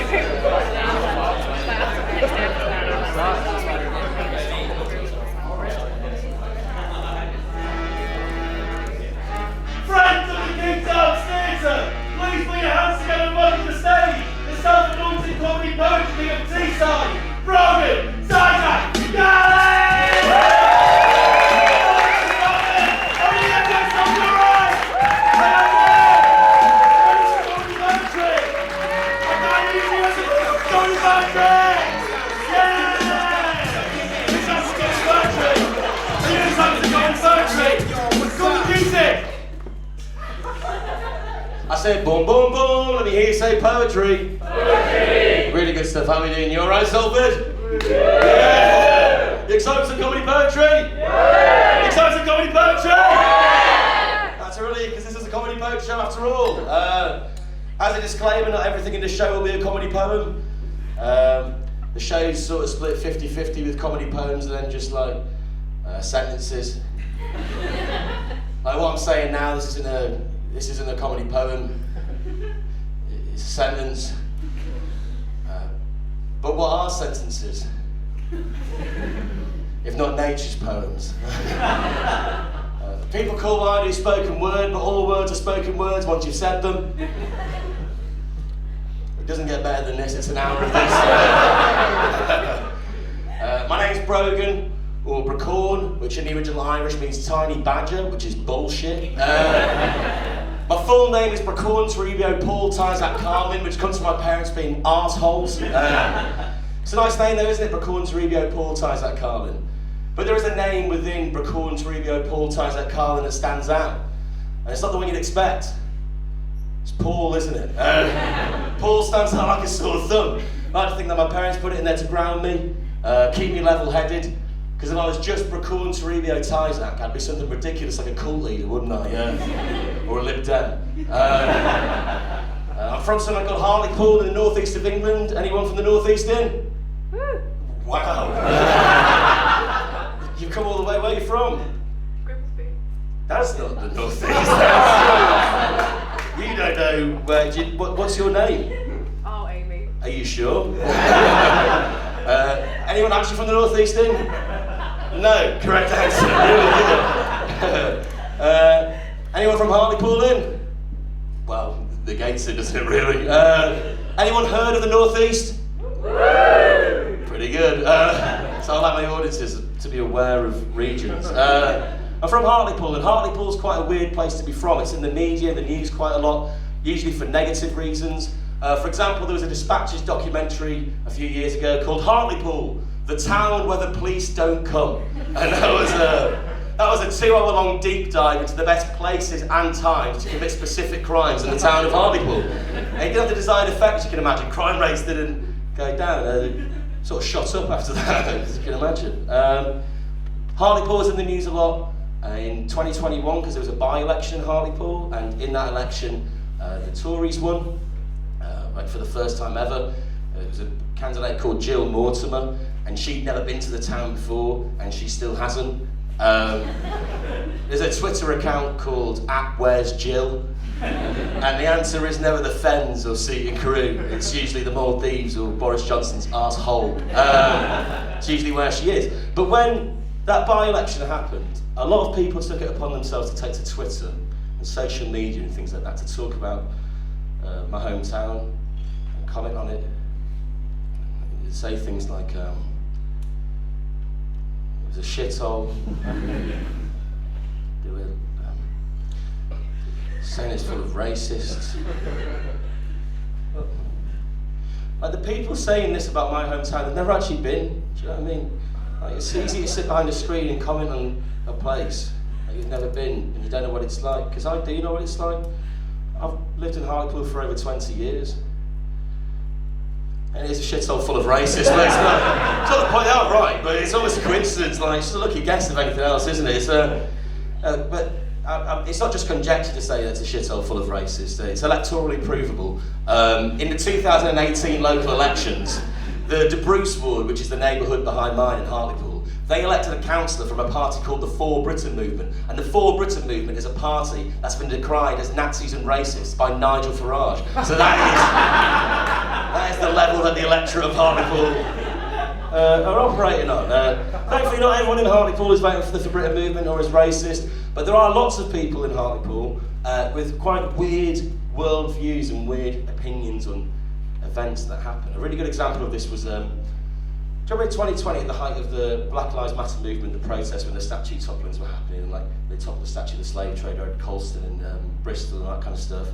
Friends of the King's Arms Theatre, please put your hands together and welcome to the stage the Salford comedy poetry of Teesside, Bróccán Tyzack-Carlin! I said boom, boom, boom, let me hear you say poetry. Poetry! Really good stuff, how are you doing? You alright, Salford? Yeah! You excited for some comedy poetry? Yeah! You excited for some comedy poetry? Yeah! That's a relief, because this is a comedy poetry show after all. As a disclaimer, not everything in the show will be a comedy poem. The show's sort of split 50-50 with comedy poems and then just like sentences. Like what I'm saying now, this isn't a comedy poem, it's a sentence. But what are sentences? If not nature's poems? People call what I do spoken word, but all words are spoken words once you've said them. It doesn't get better than this, it's an hour of this. My name's Bróccán, or Bróccán, which in the original Irish means tiny badger, which is bullshit. My full name is Bróccán Tyzack-Carlin, which comes from my parents being arseholes. It's a nice name though, isn't it? Bróccán Tyzack-Carlin. But there is a name within Bróccán Tyzack-Carlin that stands out. And it's not the one you'd expect. It's Paul, isn't it? Paul stands out like a sore thumb. I like to think that my parents put it in there to ground me, keep me level-headed. Because if I was just Bróccán Tyzack, I'd be something ridiculous like a cult leader, wouldn't I? Or a Lib Dem. I'm from somewhere called Hartlepool in the northeast of England. Anyone from the northeast in? Wow. You've come all the way. Where are you from? Grimsby. That's not the northeast. You don't know where. What's your name? Oh, Amy. Are you sure? Anyone actually from the northeast in? No, correct answer. Anyone from Hartlepool in? Well, the gates it, doesn't it really? Anyone heard of the northeast? Pretty good. So I like my audiences to be aware of regions. I'm from Hartlepool, and Hartlepool's quite a weird place to be from. It's in the media, the news quite a lot, usually for negative reasons. For example, there was a Dispatches documentary a few years ago called Hartlepool, the town where the police don't come. And that was a 2-hour-long deep dive into the best places and times to commit specific crimes in the town of Hartlepool. And it did have the desired effect, as you can imagine. Crime rates didn't go down, they sort of shot up after that, as you can imagine. Hartlepool was in the news a lot in 2021 because there was a by-election in Hartlepool, and in that election, the Tories won. Like for the first time ever. It was a candidate called Jill Mortimer, and she'd never been to the town before, and she still hasn't. There's a Twitter account called @Where'sJill, and the answer is never the Fens or Seaton Carew. It's usually the Maldives or Boris Johnson's arsehole. It's usually where she is. But when that by-election happened, a lot of people took it upon themselves to take to Twitter and social media and things like that to talk about my hometown, comment on it, say things like it was a shithole, saying it's full of racists. Like the people saying this about my hometown have never actually been, do you know what I mean? Like it's easy to sit behind a screen and comment on a place that you've never been and you don't know what it's like, because I do know what it's like. I've lived in Hartlepool for over 20 years. And it is a shithole full of racists, but it's not to point out right, but it's almost a coincidence, like, it's just a lucky guess if anything else, isn't it? It's it's not just conjecture to say that it's a shithole full of racists, it's electorally provable. In the 2018 local elections, the De Bruce ward, which is the neighbourhood behind mine in Hartlepool, they elected a councillor from a party called the For Britain Movement. And the For Britain Movement is a party that's been decried as Nazis and racists by Nigel Farage. So that is the level that the electorate of Hartlepool are operating on. Thankfully, not everyone in Hartlepool is voting for the For Britain movement or is racist, but there are lots of people in Hartlepool with quite weird worldviews and weird opinions on events that happen. A really good example of this was, do you remember in 2020 at the height of the Black Lives Matter movement, the protests when the statue topplings were happening, and like they toppled the statue of the slave trader at Colston and Bristol and that kind of stuff.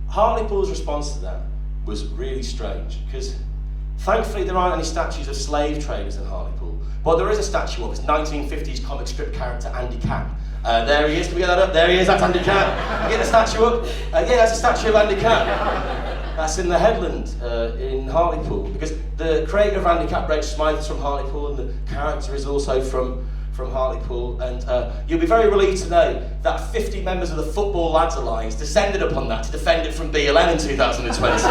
Hartlepool's response to that was really strange, because thankfully there aren't any statues of slave traders in Hartlepool, but there is a statue of his 1950s comic strip character Andy Capp. There he is, can we get that up? There he is, that's Andy Capp. Get the statue up? Yeah, that's a statue of Andy Capp. That's in the Headland in Hartlepool, because the creator of Andy Capp, Reg Smythe, is from Hartlepool, and the character is also from Hartlepool. And you'll be very relieved to know that 50 members of the Football Lads Alliance descended upon that to defend it from BLM in 2020.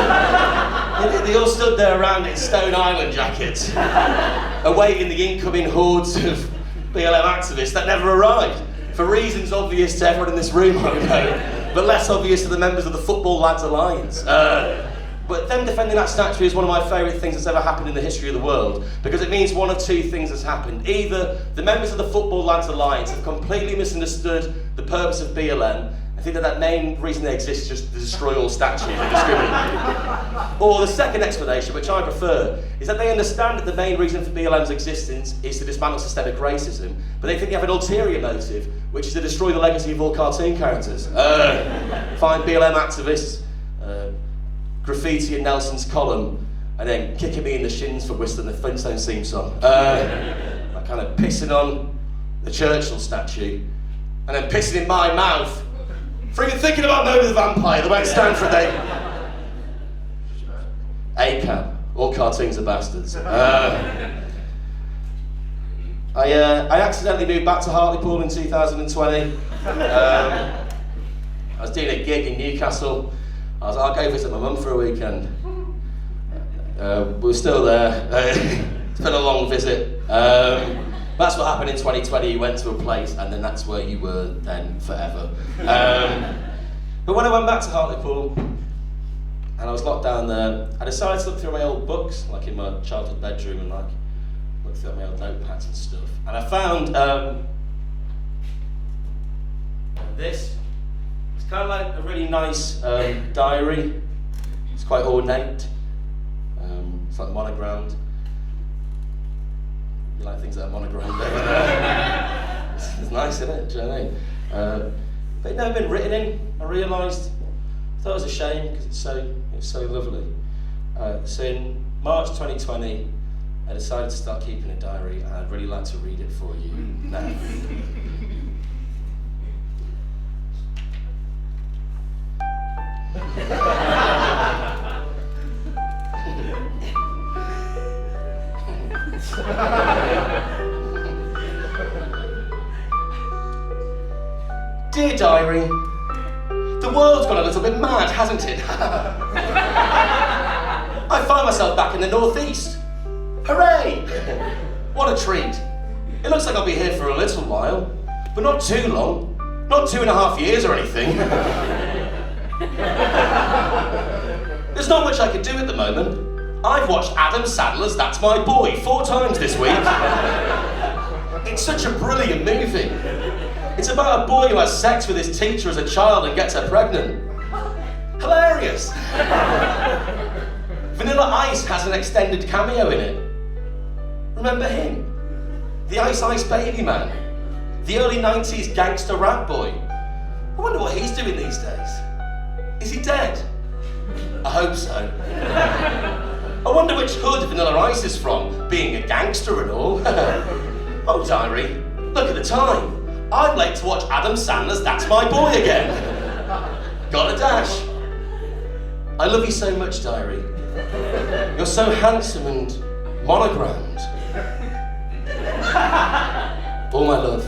They all stood there around in Stone Island jackets, awaiting the incoming hordes of BLM activists that never arrived, for reasons obvious to everyone in this room, I know, but less obvious to the members of the Football Lads Alliance. But them defending that statue is one of my favourite things that's ever happened in the history of the world, because it means one of two things has happened. Either the members of the Football Lads Alliance have completely misunderstood the purpose of BLM, and think that that main reason they exist is just to destroy all statues and discriminate. Or the second explanation, which I prefer, is that they understand that the main reason for BLM's existence is to dismantle systemic racism, but they think they have an ulterior motive, which is to destroy the legacy of all cartoon characters. Find BLM activists, graffiti in Nelson's column, and then kicking me in the shins for whistling the Flintstones theme song. Like kind of pissing on the Churchill statue, and then pissing in my mouth, freaking thinking about Nova the Vampire, the way it stands for a day. ACAB, all cartoons are bastards. I accidentally moved back to Hartlepool in 2020. I was doing a gig in Newcastle. I'll go visit my mum for a weekend. We're still there. It's been a long visit. That's what happened in 2020. You went to a place and then that's where you were then forever. But when I went back to Hartlepool and I was locked down there, I decided to look through my old books, like in my childhood bedroom, and like look through my old notepads and stuff. And I found this. It's kind of like a really nice diary. It's quite ornate. It's like monogrammed. You like things that are monogrammed, don't you? It's nice, isn't it? Do you know what I mean? But it'd never been written in. I realised. I thought it was a shame because it's so lovely. So in March 2020, I decided to start keeping a diary, and I'd really like to read it for you now. Dear diary, the world's gone a little bit mad, hasn't it? I find myself back in the northeast. Hooray! What a treat. It looks like I'll be here for a little while, but not too long. Not 2.5 years or anything. There's not much I can do at the moment. I've watched Adam Sandler's That's My Boy 4 times this week. It's such a brilliant movie. It's about a boy who has sex with his teacher as a child and gets her pregnant. Hilarious. Vanilla Ice has an extended cameo in it. Remember him? The Ice Ice Baby Man. The early 90s gangster rap boy. I wonder what he's doing these days. Is he dead? I hope so. I wonder which hood Vanilla Ice is from, being a gangster and all. Oh, diary, look at the time. I'm late to watch Adam Sandler's That's My Boy again. Got a dash. I love you so much, diary. You're so handsome and monogrammed. All my love.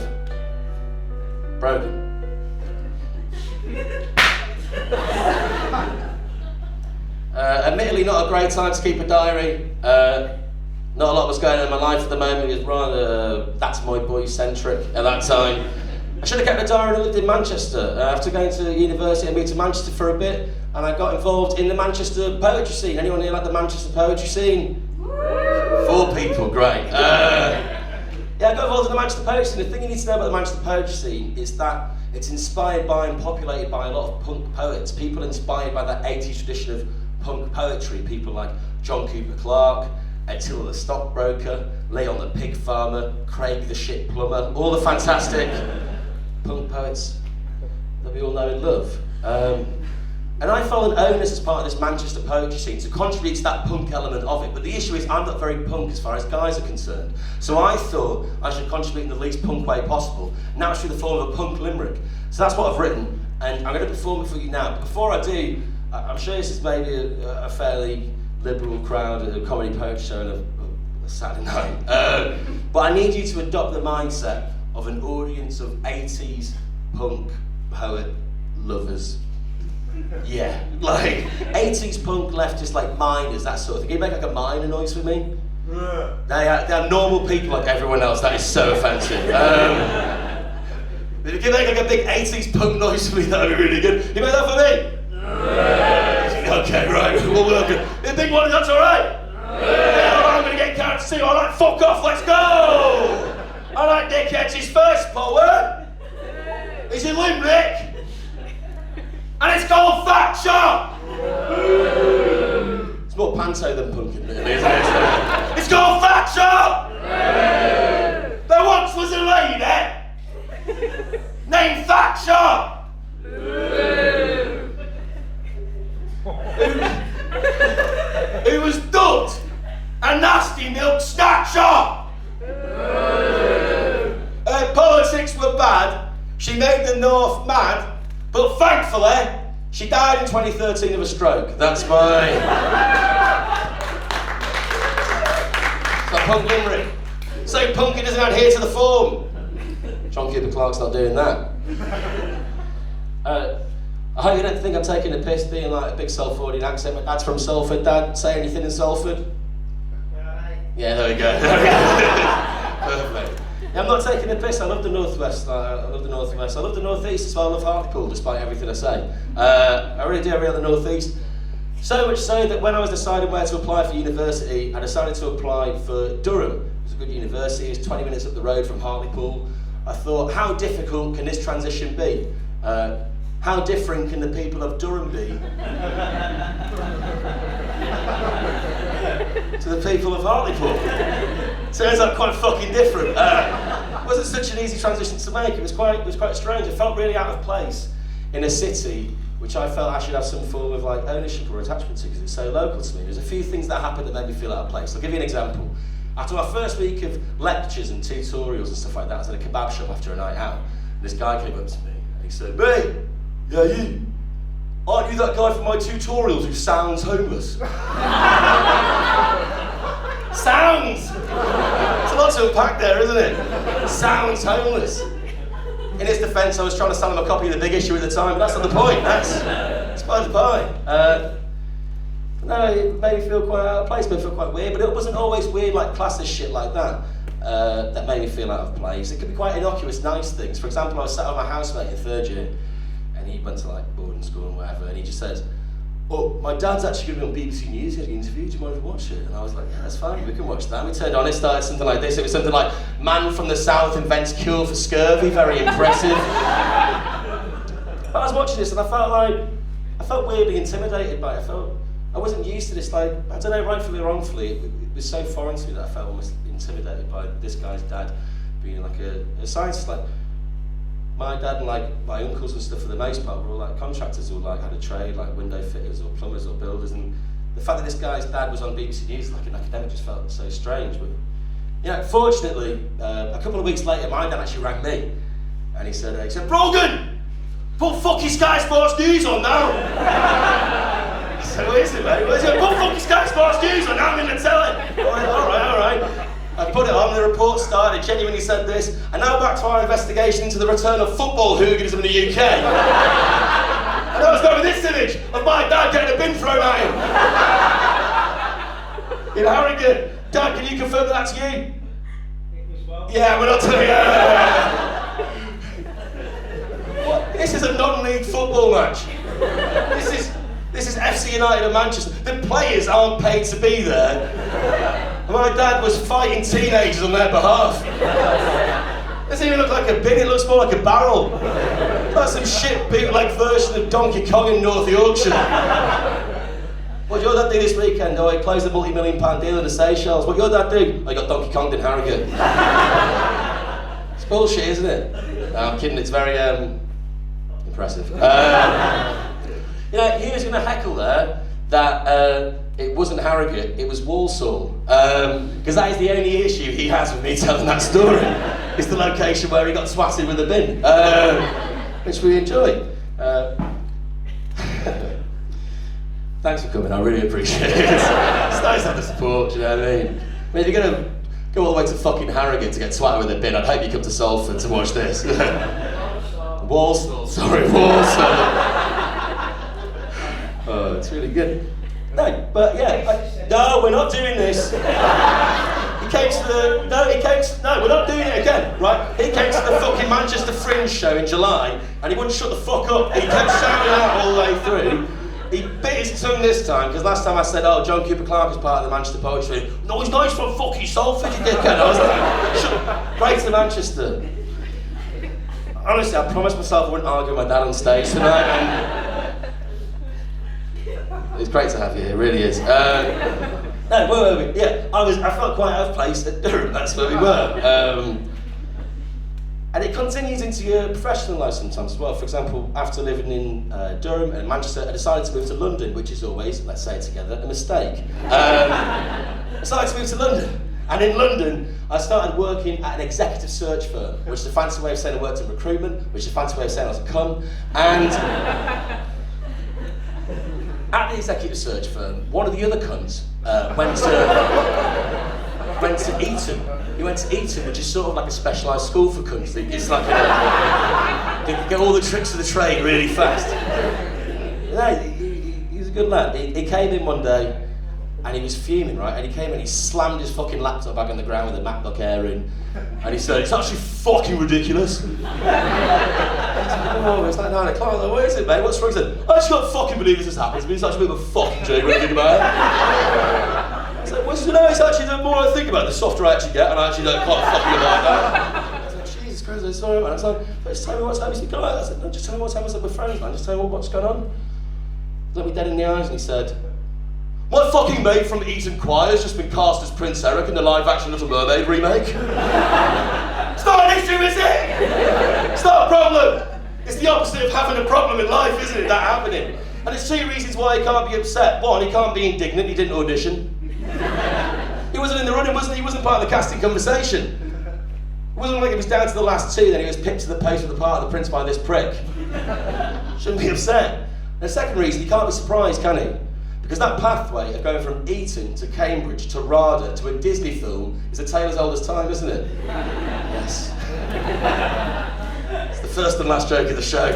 Brogan. Admittedly, not a great time to keep a diary. Not a lot was going on in my life at the moment. It was rather That's My Boy centric at that time. I should have kept a diary when I lived in Manchester. After going to university, I moved to Manchester for a bit. and I got involved in the Manchester poetry scene. Anyone here like the Manchester poetry scene? 4 people, great. Yeah, I got involved in the Manchester poetry scene. The thing you need to know about the Manchester poetry scene is that it's inspired by and populated by a lot of punk poets, people inspired by that 80s tradition of punk poetry, people like John Cooper Clarke, Attila the Stockbroker, Leon the Pig Farmer, Craig the Shit Plumber, all the fantastic punk poets that we all know and love. And I felt an onus as part of this Manchester poetry scene to contribute to that punk element of it, but the issue is I'm not very punk as far as guys are concerned. So I thought I should contribute in the least punk way possible, now it's through the form of a punk limerick. So that's what I've written, and I'm going to perform it for you now. But before I do, I'm sure this is maybe a fairly liberal crowd at a comedy poetry show on a Saturday night. But I need you to adopt the mindset of an audience of 80s punk poet lovers. Yeah, like 80s punk leftist, like miners, that sort of thing. Can you make like a miner noise with me? They are normal people like everyone else. That is so offensive. If you can make like a big 80s punk noise for me, that would be really good. You make that for me? Okay, right, we'll work it. The big one, that's alright? Yeah, alright, I'm gonna get character 2. Alright, fuck off, let's go! Alright, dickheads, his first poem is a limerick. And it's called Fat Shop! It's more panto than punkin', really, isn't it? It's called Fat Shop! There once was a lady named Fat Shop! Who was dubbed a nasty milk snack shop! Her politics were bad, she made the North mad, but thankfully, she died in 2013 of a stroke. That's my... It's a punk limerick. So punky doesn't adhere to the form. John Cooper Clarke's not doing that. I hope you don't think I'm taking a piss being like a big Salfordian accent. My dad's from Salford. Dad, say anything in Salford? Yeah, there we go. Perfect. Yeah, I'm not taking a piss. I love the Northwest. I love the Northwest. I love the Northeast as well. I love Hartlepool, despite everything I say. I really do. I really love the Northeast. So much so that when I was deciding where to apply for university, I decided to apply for Durham. It was a good university. It's 20 minutes up the road from Hartlepool. I thought, how difficult can this transition be? How different can the people of Durham be to the people of Hartlepool? Turns out quite fucking different. It wasn't such an easy transition to make. It was quite strange. I felt really out of place in a city which I felt I should have some form of like ownership or attachment to because it's so local to me. There's a few things that happened that made me feel out of place. I'll give you an example. After my first week of lectures and tutorials and stuff like that, I was at a kebab shop after a night out. And this guy came up to me and he said, "Mate, yeah, you. Aren't you that guy from my tutorials who sounds homeless?" Sounds! It's a lot to unpack there, isn't it? Sounds homeless. In his defence, I was trying to sell him a copy of The Big Issue at the time, but that's not the point. That's by the by. No, it made me feel quite out of place, made me feel quite weird, but it wasn't always weird like classist shit like that that made me feel out of place. It could be quite innocuous, nice things. For example, I was sat with my housemate in third year, and he went to like boarding school and whatever, and he just says, "Oh, my dad's actually going to be on BBC News, he had an interview, do you mind if we watch it?" And I was like, "Yeah, that's fine, we can watch that." We turned on, it started something like this. It was something like, "Man from the South invents cure for scurvy," very impressive. But I was watching this and I felt weirdly intimidated by it. I wasn't used to this, like, I don't know, rightfully or wrongfully, it was so foreign to me that I felt almost intimidated by this guy's dad being like a scientist. Like, my dad and like my uncles and stuff for the most part were all like contractors or like had a trade, like window fitters or plumbers or builders, and the fact that this guy's dad was on BBC News like an academic just felt so strange. But you know, fortunately, a couple of weeks later, my dad actually rang me, and he said, "Brogan, put fucking Sky Sports News on now." I said, "What is it, mate?" He said, "Put fucking Sky Sports News on now, I'm in the telly." I went, all right. I put it on, the report started, genuinely said this, and now back to our investigation into the return of football hooliganism in the UK. And I was going with this image of my dad getting a bin thrown at him. In Harrogate. Dad, can you confirm that that's you? It was well. Yeah, we're not telling you. What? This is a non-league football match. This is FC United of Manchester. The players aren't paid to be there. And my dad was fighting teenagers on their behalf. It doesn't even look like a bin, it looks more like a barrel. It's like some shit bootleg version of Donkey Kong in North Yorkshire. What did your dad do this weekend? Oh, he closed a multi-million-pound deal in the Seychelles. What did your dad do? Oh, he got Donkey Konged in Harrogate. It's bullshit, isn't it? No, I'm kidding, it's very impressive. You know, he was going to heckle there that it wasn't Harrogate, it was Walsall. Because that is the only issue he has with me telling that story. It's the location where he got swatted with a bin, which we enjoy. Thanks for coming, I really appreciate it. It's nice to have the support, do you know what I mean? I mean, if you're going to go all the way to fucking Harrogate to get swatted with a bin, I'd hope you come to Salford to watch this. Walsall, sorry, Walsall. Oh, it's really good. No, but yeah, no, we're not doing this. He came to the, no, we're not doing it again, right? He came to the fucking Manchester Fringe show in July, and he wouldn't shut the fuck up. He kept shouting out all the way through. He bit his tongue this time, because last time I said, oh, John Cooper Clarke is part of the Manchester Poetry. No, he's not, he's from fucking Salford, you dickhead. I was like, shut up. Greater Manchester. Honestly, I promised myself I wouldn't argue with my dad on stage tonight, and it's great to have you here, it really is. No, where were we? Yeah, I felt quite out of place at Durham, that's where we were. And it continues into your professional life sometimes as well. For example, after living in Durham and Manchester, I decided to move to London, which is always, let's say it together, a mistake. I decided to move to London. And in London, I started working at an executive search firm, which is a fancy way of saying I worked in recruitment, which is a fancy way of saying I was a cunt. And at the executive search firm, one of the other cunts went to Eton. He went to Eton, which is sort of like a specialised school for cunts. It's like they can get all the tricks of the trade really fast. Yeah, he's a good lad. He came in one day and he was fuming, right? And he came in, he slammed his fucking laptop back on the ground with a MacBook Air in, and he said, "It's actually fucking ridiculous." Oh, it's like 9 o'clock. I'm like, what is it, mate? What's wrong? He said, "I just can't fucking believe this has happened. It's actually a bit of a fucking joke when you think about it." I was like, well, you know, it's actually the more I think about it, the softer I actually get, and I actually don't quite fucking like that. I was like, Jesus Christ, I'm sorry, man. I was like, just tell me what's happening. He said, I said, no, just tell me what's happening. I said, we're friends, man. Just tell me what's going on. He looked me dead in the eyes and he said, "My fucking mate from Eton Choir has just been cast as Prince Eric in the live-action Little Mermaid remake." It's not an issue, is it? It's not a problem. It's the opposite of having a problem in life, isn't it? That happening. And there's two reasons why he can't be upset. One, he can't be indignant, he didn't audition. He wasn't in the running, wasn't he? He wasn't part of the casting conversation. It wasn't like it was down to the last two, then he was picked to the post for the part of the prince by this prick. Shouldn't be upset. And the second reason, he can't be surprised, can he? Because that pathway of going from Eton to Cambridge to RADA to a Disney film is a tale as old as time, isn't it? Yes. It's the first and last joke of the show.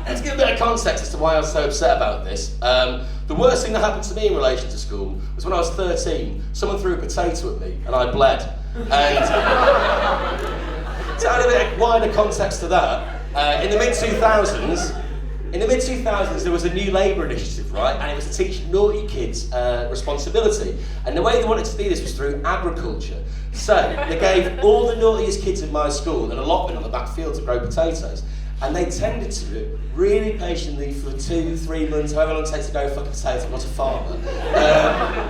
Let's give a bit of context as to why I was so upset about this. The worst thing that happened to me in relation to school was when I was 13, someone threw a potato at me and I bled. And to add a bit of wider context to that, in the mid-2000s, there was a new Labour initiative, right? And it was to teach naughty kids responsibility. And the way they wanted to do this was through agriculture. So they gave all the naughtiest kids in my school an allotment on the back field to grow potatoes. And they tended to it really patiently for 2-3 months, however long it takes to grow a fucking potato. I'm not a farmer.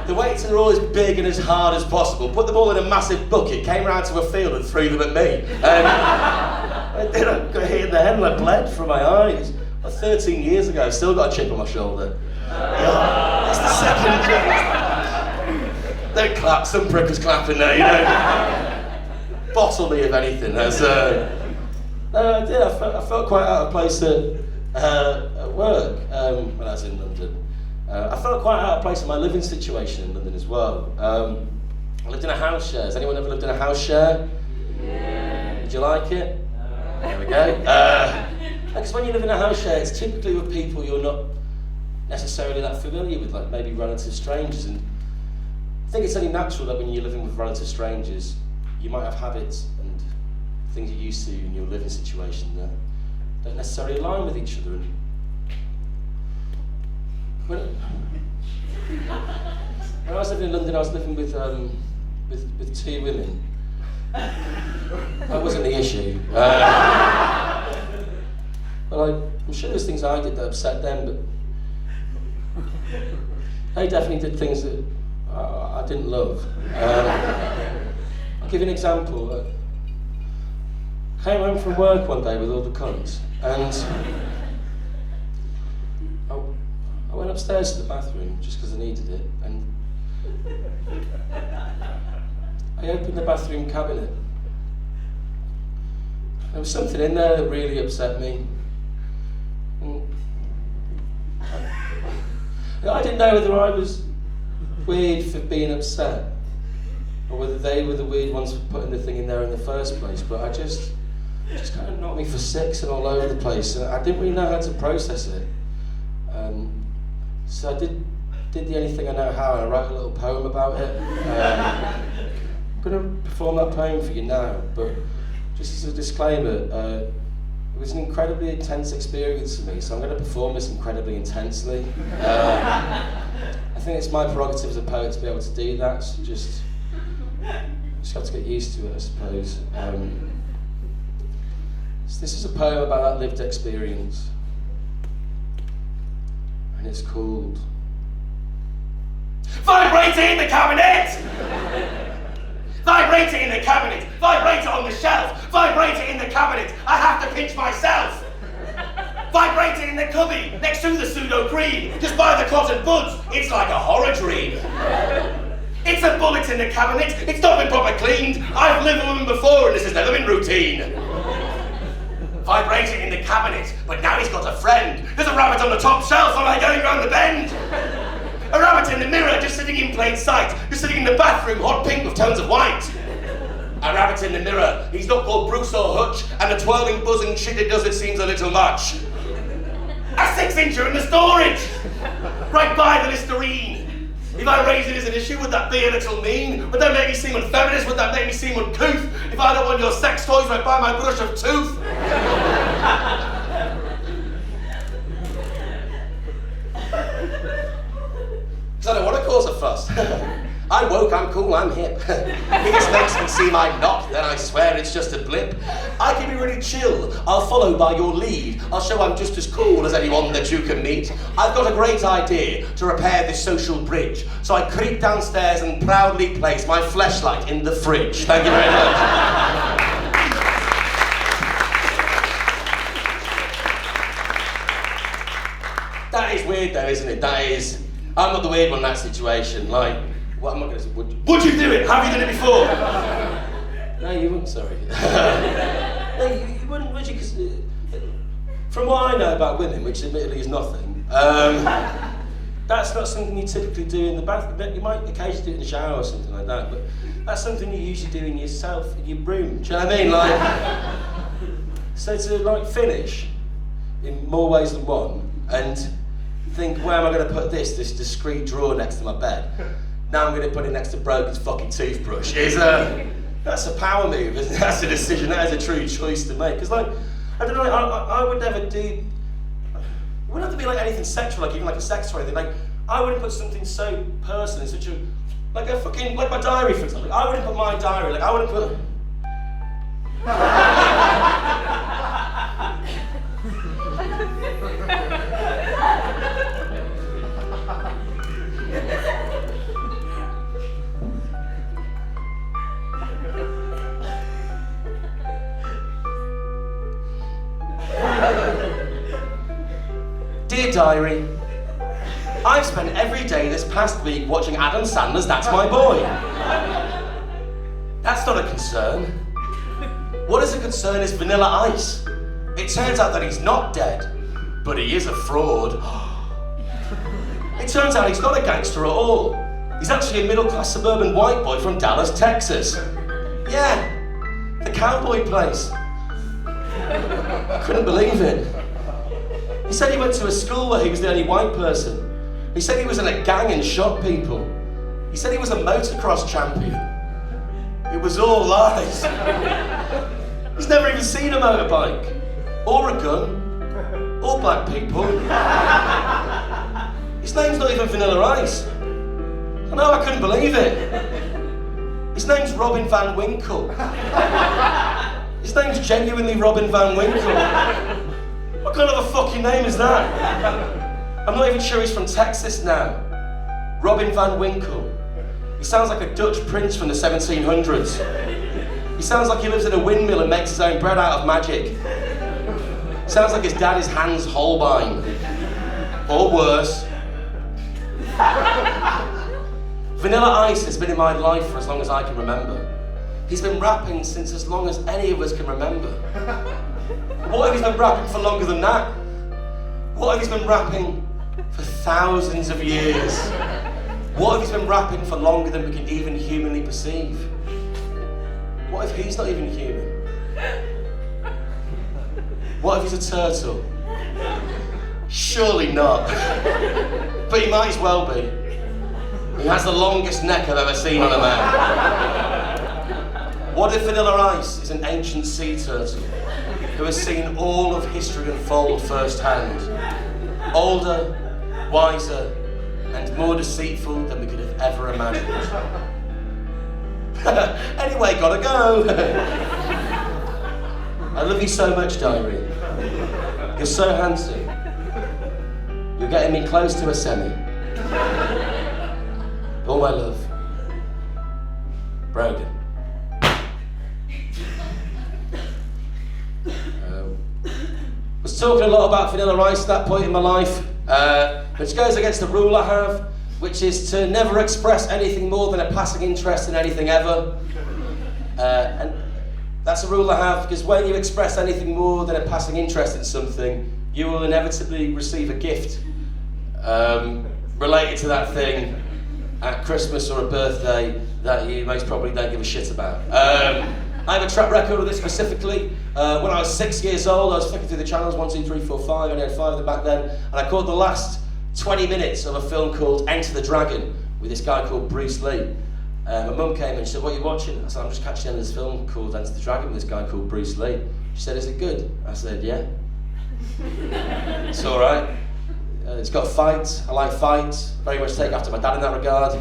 They waited till they're all as big and as hard as possible, put them all in a massive bucket, came round to a field and threw them at me. And I got hit in the head and I bled from my eyes. 13 years ago, I've still got a chip on my shoulder. That's the second joke. Don't clap, some prick was clapping there, you know. Bottle me if anything. I felt quite out of place at work when I was in London. I felt quite out of place in my living situation in London as well. I lived in a house share. Has anyone ever lived in a house share? Yeah. Did you like it? No. There we go. Because when you live in a house share, it's typically with people you're not necessarily that familiar with, like maybe relative strangers. And I think it's only natural that when you're living with relative strangers, you might have habits and things you're used to in your living situation that don't necessarily align with each other. And when I was living in London, I was living with 2 women. That wasn't the issue. Well, I'm sure there's things I did that upset them, but they definitely did things that I didn't love. I'll give you an example. I came home from work one day with all the cunts, and I went upstairs to the bathroom just because I needed it, and I opened the bathroom cabinet. There was something in there that really upset me. And I didn't know whether I was weird for being upset, or whether they were the weird ones for putting the thing in there in the first place, but it just kind of knocked me for 6 and all over the place, and I didn't really know how to process it. So I did the only thing I know how, and I wrote a little poem about it. I'm going to perform that poem for you now, but just as a disclaimer, it was an incredibly intense experience for me, so I'm going to perform this incredibly intensely. I think it's my prerogative as a poet to be able to do that, so just have to get used to it, I suppose. So this is a poem about that lived experience, and it's called Vibrator in the cabinet! Vibrator in the cabinet! Vibrator on the shelf! Vibrator in the cabinet! I have to pinch myself! Vibrator in the cubby, next to the pseudo cream, just by the cotton buds. It's like a horror dream. It's a bullet in the cabinet. It's not been proper cleaned. I've lived with them before, and this has never been routine. Vibrator in the cabinet, but now he's got a friend. There's a rabbit on the top shelf, am I going round the bend? A rabbit in the mirror, just sitting in plain sight, just sitting in the bathroom, hot pink with tones of white. A rabbit in the mirror, he's not called Bruce or Hutch, and the twirling, buzzing shit it does, it seems a little much. A 6-incher in the storage, right by the Listerine. If I raise it as an issue, would that be a little mean? Would that make me seem unfeminist? Would that make me seem uncouth? If I don't want your sex toys right by my brush of tooth? Because I don't want to cause a fuss. I'm woke, I'm cool, I'm hip. If this makes me seem I'm not, then I swear it's just a blip. I can be really chill, I'll follow by your lead. I'll show I'm just as cool as anyone that you can meet. I've got a great idea to repair this social bridge. So I creep downstairs and proudly place my fleshlight in the fridge. Thank you very much. That is weird though, isn't it? That is, I'm not the weird one in that situation. Like, what am I going to say? Would you do it? Have you done it before? No, you wouldn't, sorry. No, you wouldn't, would you? Because from what I know about women, which admittedly is nothing, that's not something you typically do in the bathroom. You might occasionally do it in the shower or something like that, but that's something you usually do in yourself, in your room. Do you know what I mean? Like, so to like finish in more ways than one, and think, where am I going to put this discreet drawer next to my bed? Now I'm going to put it next to Brogan's fucking toothbrush. That's a power move, isn't it? That's a decision, that is a true choice to make. Because like, I don't know, I would never do, it wouldn't have to be like anything sexual, like even like a sex or anything. Like, I wouldn't put something so personal, such a, like a fucking, like my diary for example. Like, I wouldn't put my diary, like I wouldn't put, Dear Diary, I've spent every day this past week watching Adam Sandler's That's My Boy. That's not a concern. What is a concern is Vanilla Ice. It turns out that he's not dead, but he is a fraud. It turns out he's not a gangster at all. He's actually a middle-class suburban white boy from Dallas, Texas. Yeah, the cowboy place. I couldn't believe it. He said he went to a school where he was the only white person. He said he was in a gang and shot people. He said he was a motocross champion. It was all lies. He's never even seen a motorbike, or a gun, or black people. His name's not even Vanilla Ice. I know, I couldn't believe it. His name's Robin Van Winkle. His name's genuinely Robin Van Winkle. What kind of a fucking name is that? I'm not even sure he's from Texas now. Robin Van Winkle. He sounds like a Dutch prince from the 1700s. He sounds like he lives in a windmill and makes his own bread out of magic. Sounds like his dad is Hans Holbein. Or worse. Vanilla Ice has been in my life for as long as I can remember. He's been rapping since as long as any of us can remember. What if he's been rapping for longer than that? What if he's been rapping for thousands of years? What if he's been rapping for longer than we can even humanly perceive? What if he's not even human? What if he's a turtle? Surely not. But he might as well be. He has the longest neck I've ever seen on a man. What if Vanilla Ice is an ancient sea turtle who has seen all of history unfold firsthand? Older, wiser, and more deceitful than we could have ever imagined. Anyway, gotta go. I love you so much, Diary. You're so handsome. You're getting me close to a semi. All my love. Brogan. Was talking a lot about Vanilla Ice at that point in my life, which goes against the rule I have, which is to never express anything more than a passing interest in anything ever. And that's a rule I have, because when you express anything more than a passing interest in something, you will inevitably receive a gift related to that thing at Christmas or a birthday that you most probably don't give a shit about. I have a track record of this specifically. When I was 6 years old, I was flicking through the channels, 1, 2, 3, 4, 5, I only had 5 of them back then, and I caught the last 20 minutes of a film called Enter the Dragon with this guy called Bruce Lee. My mum came and she said, "What are you watching?" I said, "I'm just catching the end of this film called Enter the Dragon with this guy called Bruce Lee." She said, "Is it good?" I said, "Yeah." It's alright. It's got fights. I like fights. Very much take after my dad in that regard.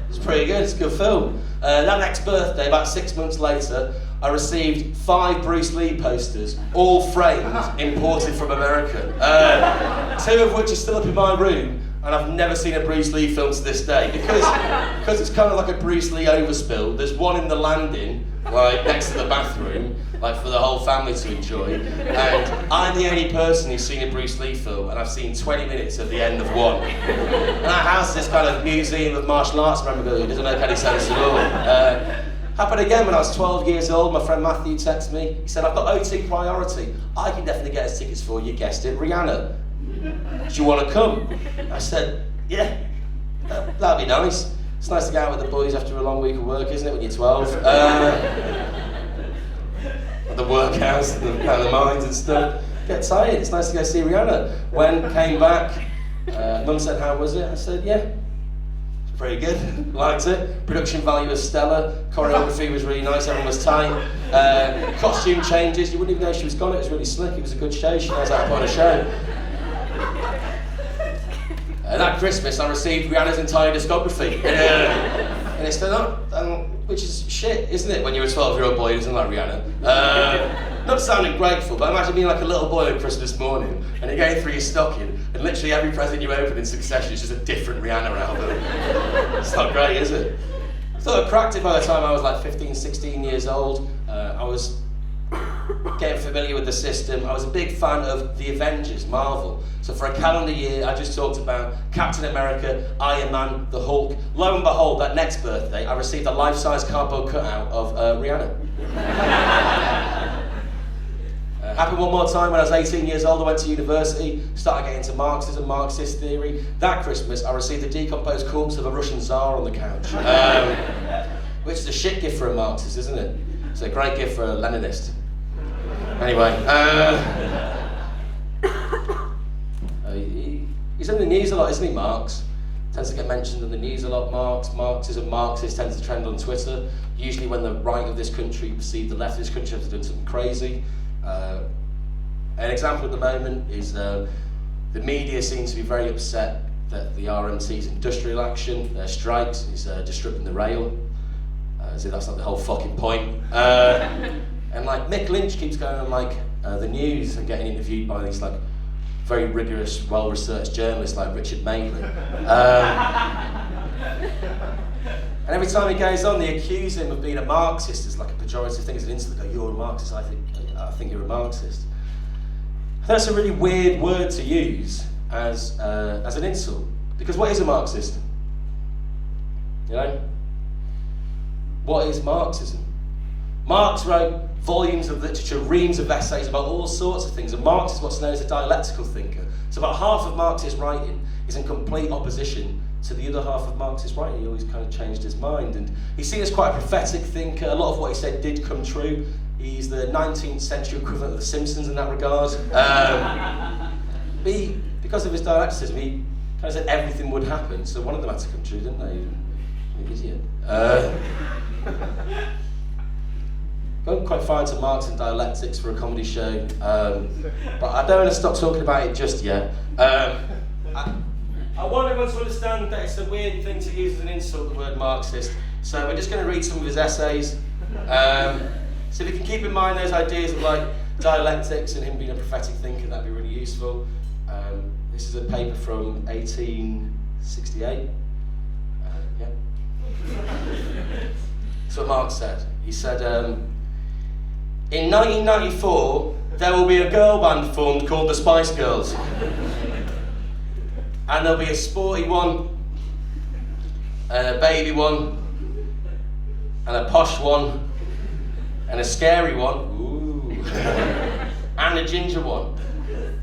It's pretty good. It's a good film. That next birthday, about 6 months later, I received 5 Bruce Lee posters, all framed, imported from America. 2 of which are still up in my room, and I've never seen a Bruce Lee film to this day, because it's kind of like a Bruce Lee overspill. There's one in the landing, like next to the bathroom, like for the whole family to enjoy, and I'm the only person who's seen a Bruce Lee film, and I've seen 20 minutes of the end of one. And our house is this kind of museum of martial arts memorabilia. It doesn't make any sense at all. Happened again when I was 12 years old. My friend Matthew texted me. He said, "I've got OT priority. I can definitely get us tickets for, you guessed it, Rihanna. Do you want to come?" I said, "Yeah, that'd be nice. It's nice to go out with the boys after a long week of work, isn't it, when you're 12? The workouts and the mines and stuff. Get tired, it's nice to go see Rihanna." Came back, Mum said, "How was it?" I said, "Yeah, it's pretty good, liked it. Production value was stellar, choreography was really nice, everyone was tight. Costume changes, you wouldn't even know she was gone, it was really slick, it was a good show, she knows how to put on a show." That Christmas I received Rihanna's entire discography. And it's still up, which is shit, isn't it, when you're a 12-year-old boy who doesn't like Rihanna? Not sounding grateful, but imagine being like a little boy on Christmas morning and you're going through your stocking and literally every present you open in succession is just a different Rihanna album. It's not great, is it? I thought I cracked it by the time I was like 15, 16 years old. I was getting familiar with the system. I was a big fan of the Avengers, Marvel. So for a calendar year, I just talked about Captain America, Iron Man, the Hulk. Lo and behold, that next birthday, I received a life-size cardboard cutout of Rihanna. Happened one more time when I was 18 years old. I went to university, started getting into Marxism, Marxist theory. That Christmas, I received a decomposed corpse of a Russian Tsar on the couch. Which is a shit gift for a Marxist, isn't it? It's a great gift for a Leninist. Anyway, he's in the news a lot, isn't he, Marx? Tends to get mentioned in the news a lot, Marxism, Marxist tends to trend on Twitter. Usually when the right of this country perceive the left of this country have done something crazy. An example at the moment is The media seems to be very upset that the RMT's industrial action, their strikes, is disrupting the rail. As if that's not the whole fucking point. And like Mick Lynch keeps going on like the news and getting interviewed by these like very rigorous, well-researched journalists like Richard Madeley. And every time he goes on, they accuse him of being a Marxist as like a pejorative thing, as an insult. They go, "You're a Marxist. I think you're a Marxist." That's a really weird word to use as an insult, because what is a Marxist? You know, what is Marxism? Marx wrote volumes of literature, reams of essays about all sorts of things, and Marx is what's known as a dialectical thinker. So about half of Marx's writing is in complete opposition to the other half of Marx's writing. He always kind of changed his mind, and he's seen as quite a prophetic thinker. A lot of what he said did come true. He's the 19th century equivalent of the Simpsons in that regard. Because of his dialecticism, he kind of said everything would happen, so one of them had to come true, didn't they? You idiot. Going quite far into Marx and dialectics for a comedy show, but I don't want to stop talking about it just yet. I want everyone to understand that it's a weird thing to use as an insult, the word Marxist, so we're just going to read some of his essays. So if you can keep in mind those ideas of like dialectics and him being a prophetic thinker, that'd be really useful. This is a paper from 1868. Yeah. That's what Marx said. He said, in 1994, there will be a girl band formed called the Spice Girls. And there'll be a sporty one, and a baby one, and a posh one, and a scary one, ooh, and a ginger one.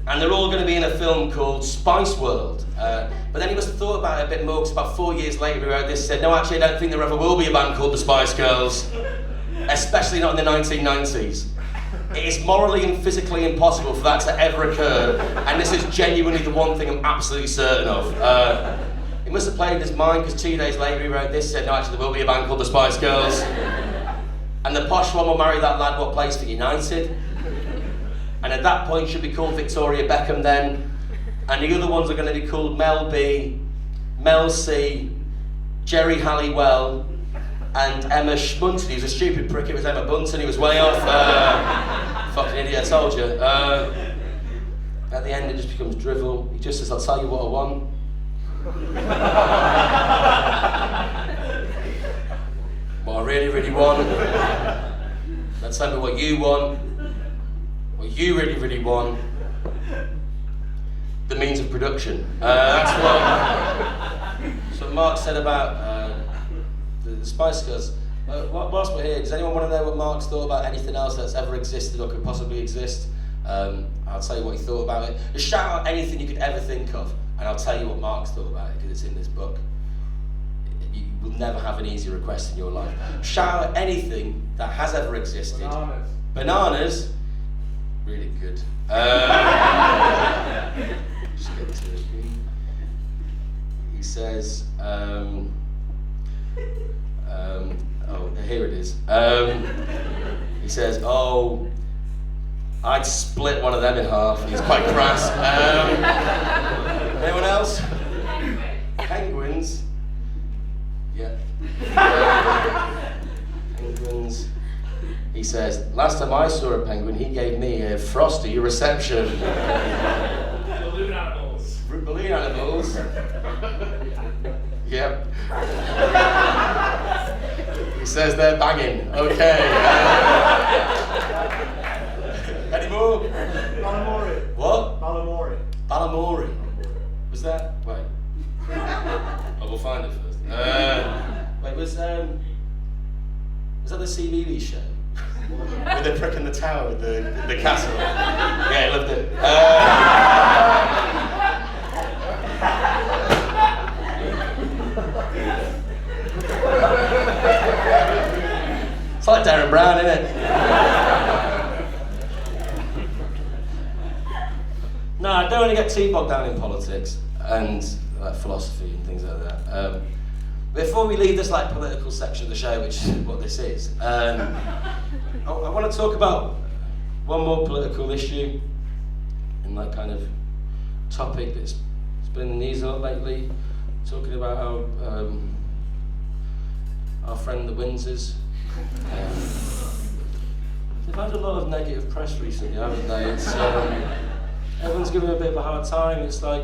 And they're all going to be in a film called Spice World. But then he must have thought about it a bit more, because about 4 years later he wrote this, said, no, actually I don't think there ever will be a band called the Spice Girls, especially not in the 1990s. It is morally and physically impossible for that to ever occur, and this is genuinely the one thing I'm absolutely certain of. He must have played in his mind, because 2 days later he wrote this, said, no, actually there will be a band called the Spice Girls. And the posh one will marry that lad what plays for United. And at that point should be called Victoria Beckham then. And the other ones are going to be called Mel B, Mel C, Jerry Halliwell, and Emma Schmunton. He was a stupid prick, it was Emma Bunton, he was way off. Fucking idiot, I told you. At the end it just becomes drivel. He just says, I'll tell you what I want. What I really, really want. Now tell me what you want. What you really, really want. The means of production. That's what Marx said about the Spice Girls. Whilst we're here, does anyone want to know what Marx thought about anything else that's ever existed or could possibly exist? I'll tell you what he thought about it. Just shout out anything you could ever think of, and I'll tell you what Marx thought about it, because it's in this book. You will never have an easier request in your life. Shout out anything that has ever existed. Bananas. Bananas? Really good. Just get to it. He says, oh, here it is. He says, oh, I'd split one of them in half. He's quite crass. Anyone else? Penguins? Yeah. Penguins. He says, last time I saw a penguin, he gave me a frosty reception. Balloon animals. Balloon animals. Yep. He says they're banging. Okay. Any more? Balamori. What? Balamori. Balamori. Was that? Wait. Oh, we'll find it first. Wait, was that the CBeebies show? With the prick in the tower with the castle? Yeah, I loved it. It's like Darren Brown, isn't it? No, I don't want to get too bogged down in politics and like philosophy and things like that. Before we leave this like political section of the show, which is what this is, I want to talk about one more political issue, and like kind of topic that's been in the news a lot lately, talking about our friend the Windsors. They've had a lot of negative press recently, haven't they? It's, everyone's giving them a bit of a hard time. It's like,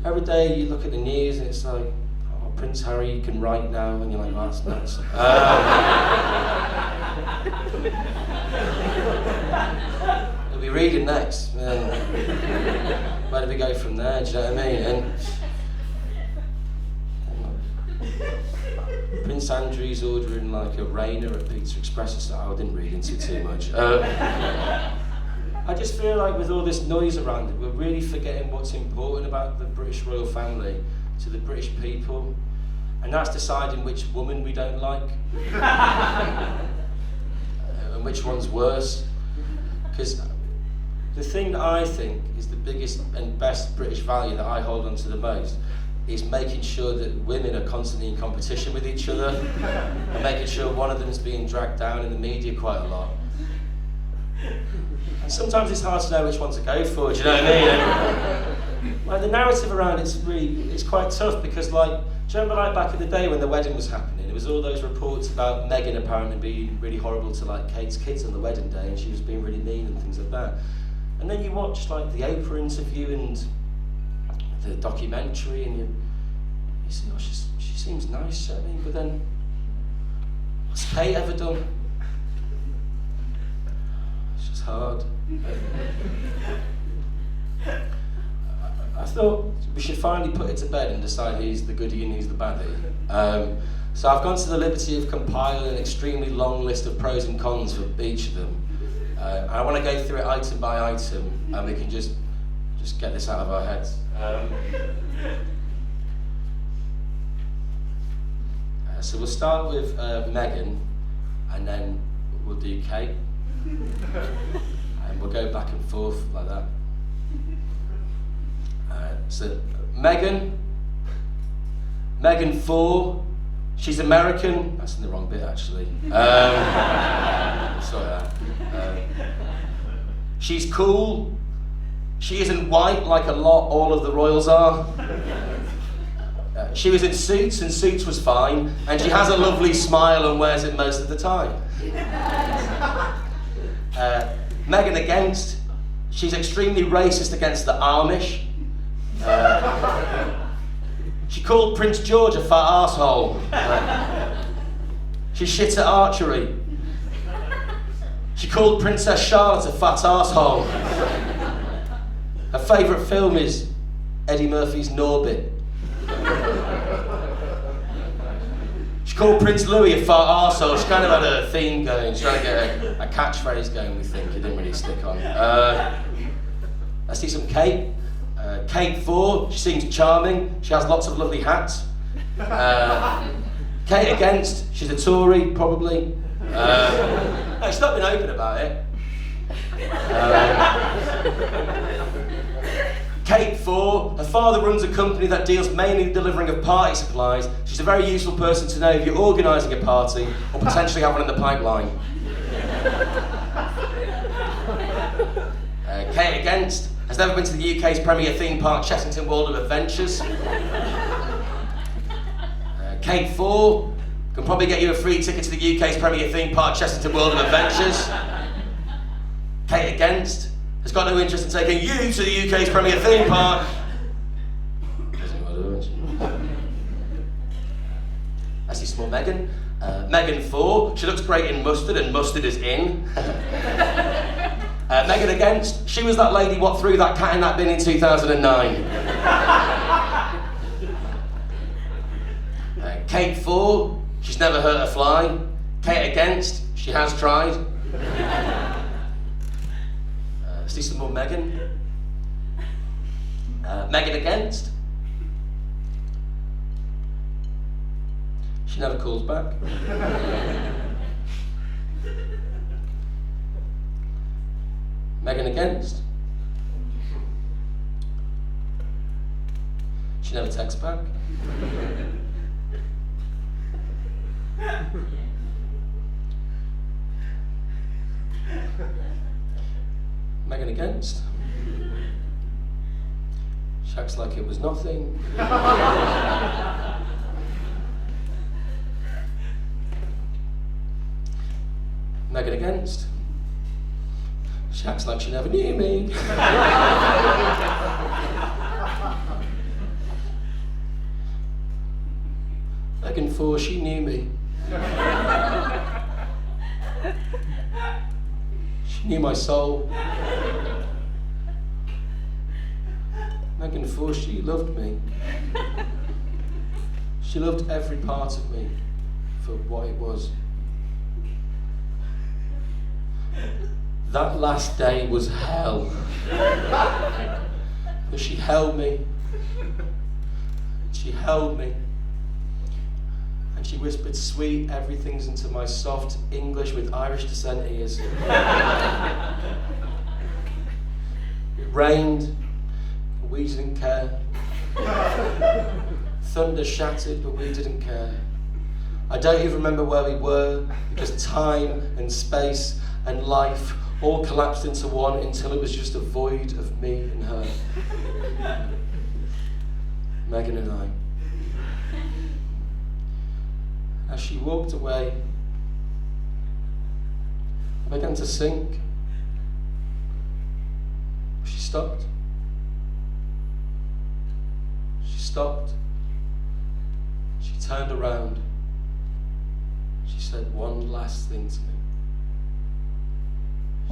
every day you look at the news and it's like, oh, Prince Harry can write now, and you're like, oh, that's nuts. He'll be reading next. Where do we go from there, do you know what I mean? And Prince Andrew's ordering like a Rainer at Pizza Express and stuff. I didn't read into it too much. I just feel like with all this noise around it, we're really forgetting what's important about the British royal family to the British people, and that's deciding which woman we don't like and which one's worse. Because the thing that I think is the biggest and best British value that I hold on to the most is making sure that women are constantly in competition with each other and making sure one of them is being dragged down in the media quite a lot. And sometimes it's hard to know which one to go for, do you know what I mean? And, like, the narrative around it's quite tough because, like, do you remember like back in the day when the wedding was happening, there was all those reports about Meghan apparently being really horrible to like Kate's kids on the wedding day, and she was being really mean and things like that. And then you watch like the Oprah interview and the documentary, and you see, oh, she seems nice, you know what I mean? But then, what's Kate ever done? It's just hard. I thought we should finally put it to bed and decide who's the goodie and who's the baddie. So I've gone to the liberty of compiling an extremely long list of pros and cons for each of them. And I want to go through it item by item, and we can just get this out of our heads. So we'll start with Meghan, and then we'll do Kate, and we'll go back and forth like that. So Meghan 4, she's American. That's in the wrong bit actually. Sorry. She's cool. She isn't white like all of the royals are. She was in Suits, and Suits was fine, and she has a lovely smile and wears it most of the time. Meghan against, she's extremely racist against the Amish. She called Prince George a fat arsehole. She's shit at archery. She called Princess Charlotte a fat arsehole. Her favourite film is Eddie Murphy's Norbit. She called Prince Louis a fat arsehole. She kind of had a theme going. She's trying to get a catchphrase going, we think. It didn't really stick on. Let's see some Kate. Kate 4, she seems charming. She has lots of lovely hats. Kate against, she's a Tory, probably. No, she's not been open about it. Kate 4, her father runs a company that deals mainly in delivering of party supplies. She's a very useful person to know if you're organising a party or potentially have one in the pipeline. Kate against, has never been to the UK's premier theme park, Chessington World of Adventures. Kate 4, can probably get you a free ticket to the UK's premier theme park, Chessington World of Adventures. Kate against, has got no interest in taking you to the UK's premier theme park. I see small Meghan. Meghan 4, she looks great in mustard, and mustard is in. Meghan against, she was that lady what threw that cat in that bin in 2009. Kate 4, she's never hurt a fly. Kate against, she has tried. See some more Meghan. Meghan against, she never calls back. Meghan against, she never texts back. Meghan against, She acts like it was nothing. Megan against. She acts like she never knew me. Megan for, she knew me. She knew my soul. Megan for, she loved me. She loved every part of me for what it was. That last day was hell. But she held me. She held me. And she whispered sweet everythings into my soft English with Irish descent ears. It rained, but we didn't care. Thunder shattered, but we didn't care. I don't even remember where we were, because time and space and life all collapsed into one until it was just a void of me and her. Megan and I. As she walked away, I began to sink. She stopped. She stopped. She turned around. She said one last thing to me.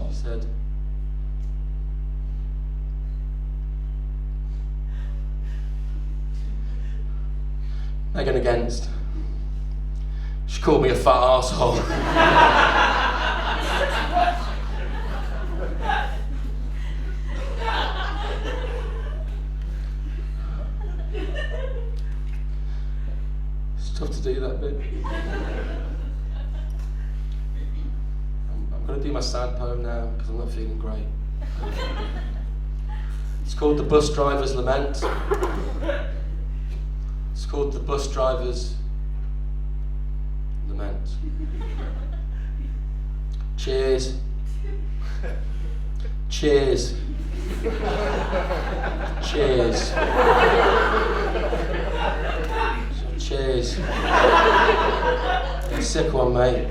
She said, Megan against. She called me a fat arsehole. It's tough to do that bit. I'm going to do my sad poem now because I'm not feeling great. It's called The Bus Driver's Lament. It's called The Bus Driver's Lament. Cheers. Cheers. Cheers. Cheers. Sick one, mate.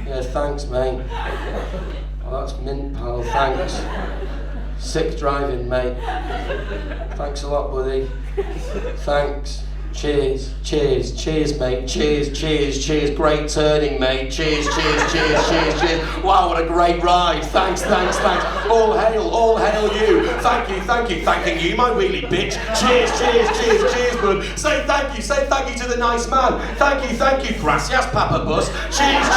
Yeah, thanks, mate. Oh, that's mint, pal, thanks. Sick driving, mate. Thanks a lot, buddy. Thanks. Cheers, cheers, cheers, mate. Cheers, cheers, cheers. Great turning, mate. Cheers, cheers, cheers, cheers, cheers. Wow, what a great ride. Thanks, thanks, thanks. All hail you. Thank you, thanking you, my wheelie bitch. Cheers, cheers, cheers, cheers, bud. Say thank you to the nice man. Thank you. Gracias, Papa Bus. Cheers,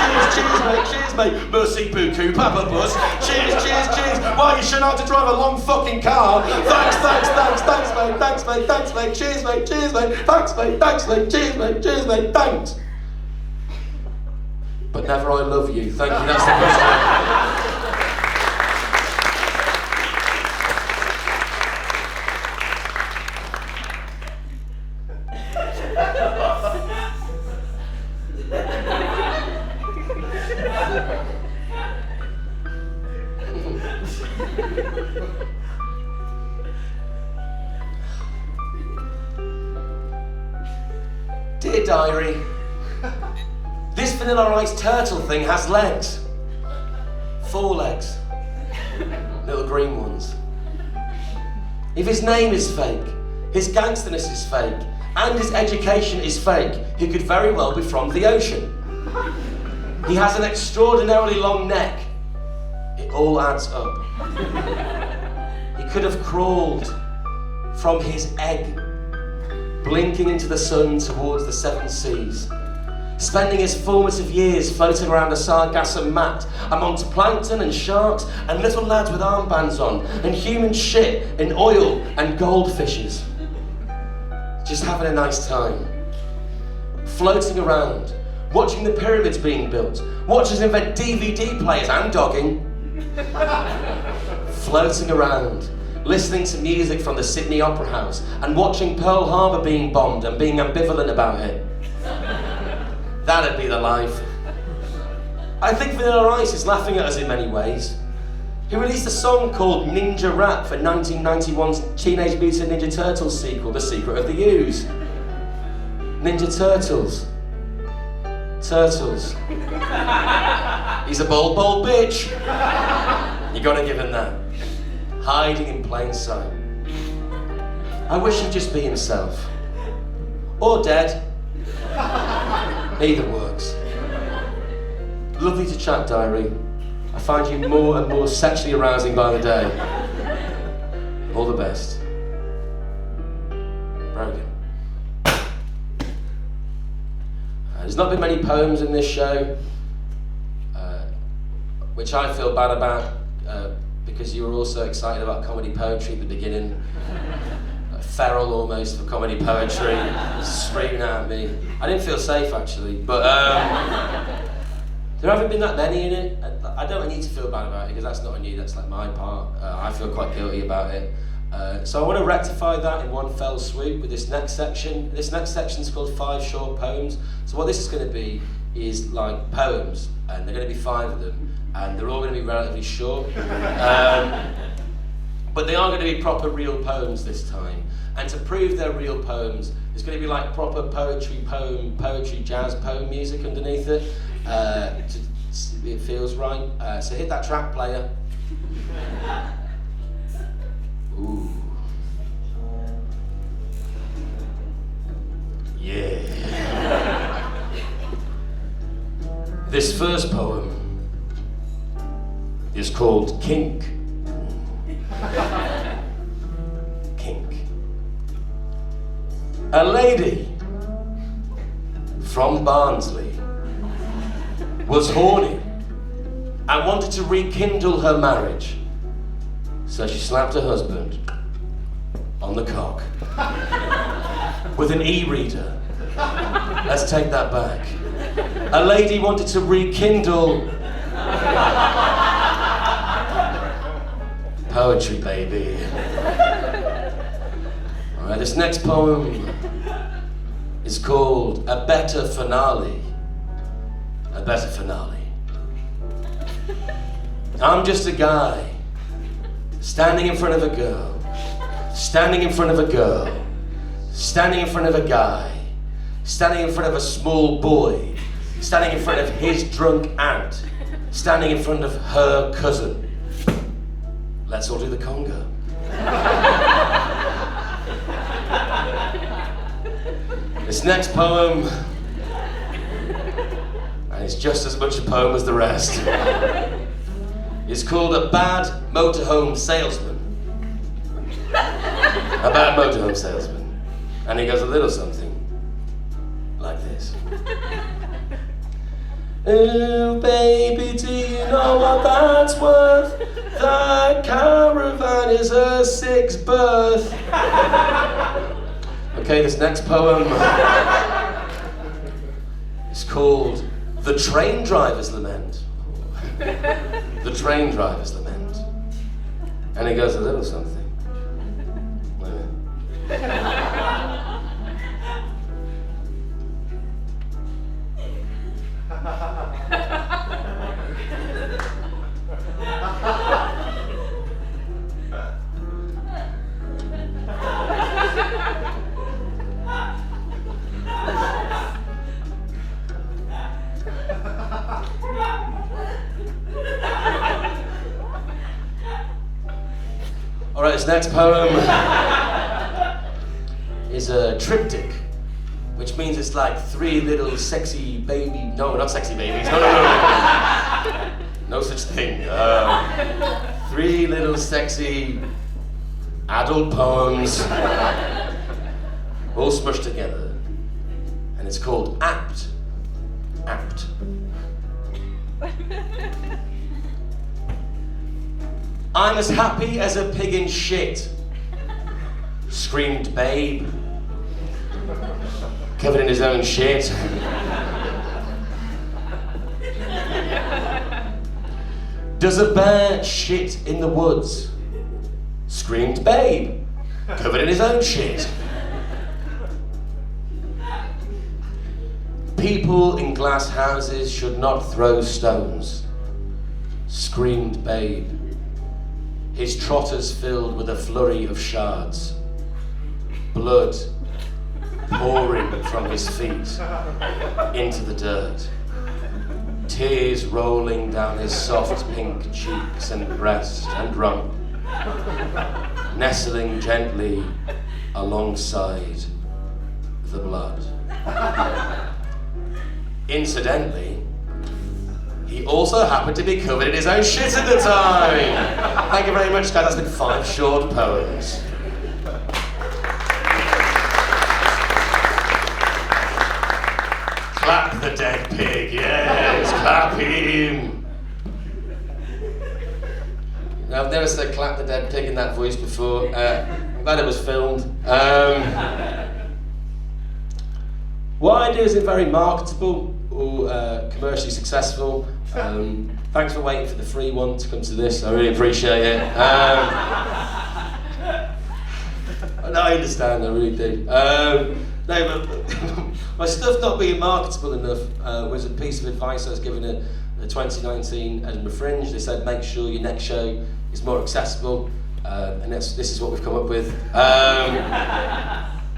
cheers, mate. Merci beaucoup, Papa Bus. Cheers, cheers, cheers. Why, you shouldn't have to drive a long fucking car. Thanks, mate. Cheers, mate. Thanks, mate. Cheers, mate. Thanks. But never I love you. Thank you, that's the question. Dear diary, this Vanilla Ice turtle thing has legs. 4 legs. Little green ones. If his name is fake, his gangsterness is fake, and his education is fake, he could very well be from the ocean. He has an extraordinarily long neck. It all adds up. He could have crawled from his egg, blinking into the sun towards the 7 seas, spending his formative years floating around a sargassum mat amongst plankton and sharks and little lads with armbands on and human shit and oil and goldfishes. Just having a nice time. Floating around, watching the pyramids being built, watching us invent DVD players and dogging. Floating around, listening to music from the Sydney Opera House and watching Pearl Harbor being bombed and being ambivalent about it. That'd be the life. I think Vanilla Ice is laughing at us in many ways. He released a song called Ninja Rap for 1991's Teenage Mutant Ninja Turtles sequel, The Secret of the Ooze. Ninja Turtles. Turtles. He's a bold bitch. You gotta give him that. Hiding in plain sight. I wish he'd just be himself. Or dead. Either works. Lovely to chat, Diary. I find you more and more sexually arousing by the day. All the best. Brogan. There's not been many poems in this show, which I feel bad about, because you were all so excited about comedy poetry at the beginning. Feral almost for comedy poetry, screaming at me. I didn't feel safe actually, but there haven't been that many in it. I don't need to feel bad about it because that's not on you, that's like my part. I feel quite guilty about it. So I want to rectify that in one fell swoop with this next section. This next section is called 5 Short Poems. So what this is going to be is like poems, and they're going to be 5 of them, and they're all going to be relatively short. But they are going to be proper real poems this time. And to prove they're real poems, there's going to be like proper poetry, jazz poem music underneath it. It feels right. So hit that track, player. Ooh. Yeah. This first poem is called Kink. Kink. A lady from Barnsley was horny and wanted to rekindle her marriage. So she slapped her husband on the cock with an e-reader. Let's take that back. A lady wanted to rekindle poetry, baby. All right, this next poem is called A Better Finale. A better finale. I'm just a guy standing in front of a girl, standing in front of a girl, standing in front of a guy, standing in front of a small boy, standing in front of his drunk aunt, standing in front of her cousin. Let's all do the conga. This next poem, and it's just as much a poem as the rest, is called A Bad Motorhome Salesman. A bad motorhome salesman. And it goes a little something like this. Ooh, baby, do you know what that's worth? That caravan is a 6th berth. Okay, this next poem is called The Train Driver's Lament. The Train Driver's Lament. And it goes a little something. Wait a minute. All right, this next poem is a triptych, which means it's like 3 little sexy baby. No, not sexy babies. No. No such thing. 3 little sexy adult poems, all smushed together, and it's called Apt. Apt. I'm as happy as a pig in shit, screamed Babe, covered in his own shit. Does a bear shit in the woods? Screamed Babe, covered in his own shit. People in glass houses should not throw stones, screamed Babe, his trotters filled with a flurry of shards, blood pouring from his feet into the dirt, tears rolling down his soft pink cheeks and breast and rump, nestling gently alongside the blood. Incidentally, he also happened to be covered in his own shit at the time. Thank you very much, guys. That's been 5 short poems. Clap the dead pig, yes, clap him. Now, I've never said clap the dead pig in that voice before. I'm glad it was filmed. What I do isn't very marketable or commercially successful. Thanks for waiting for the free one to come to this. I really appreciate it. No, I understand, I really do. No, but my stuff not being marketable enough was a piece of advice I was given at the 2019 Edinburgh Fringe. They said, make sure your next show is more accessible, and this is what we've come up with. But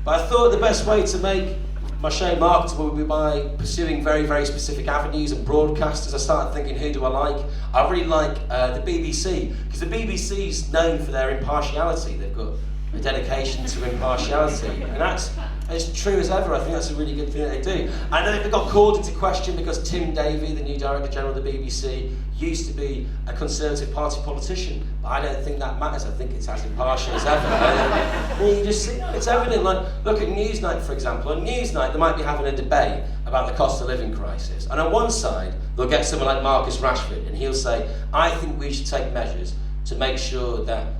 I thought the best way to make my show marketable would be by pursuing very, very specific avenues and broadcasters. I started thinking, who do I like? I really like the BBC, because the BBC's known for their impartiality. They've got a dedication to impartiality, and that's as true as ever. I think that's a really good thing that they do. I know they got called into question because Tim Davie, the new Director General of the BBC, used to be a Conservative Party politician, but I don't think that matters. I think it's as impartial as ever. You just see, it's evident. Like, look at Newsnight, for example. On Newsnight, they might be having a debate about the cost of living crisis, and on one side, they'll get someone like Marcus Rashford, and he'll say, I think we should take measures to make sure that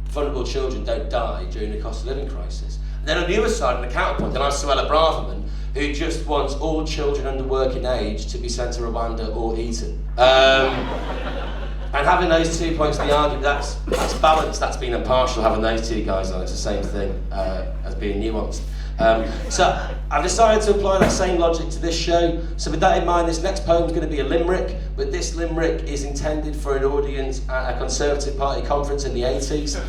vulnerable children don't die during the cost of living crisis. And then on the other side, on the counterpoint, then I have Suella Braverman, who just wants all children under working age to be sent to Rwanda or eaten. And having those 2 points in the argument, that's balanced, that's being impartial, having those two guys on, it's the same thing as being nuanced. So I've decided to apply that same logic to this show. So with that in mind, this next poem is going to be a limerick, but this limerick is intended for an audience at a Conservative Party conference in the 80s.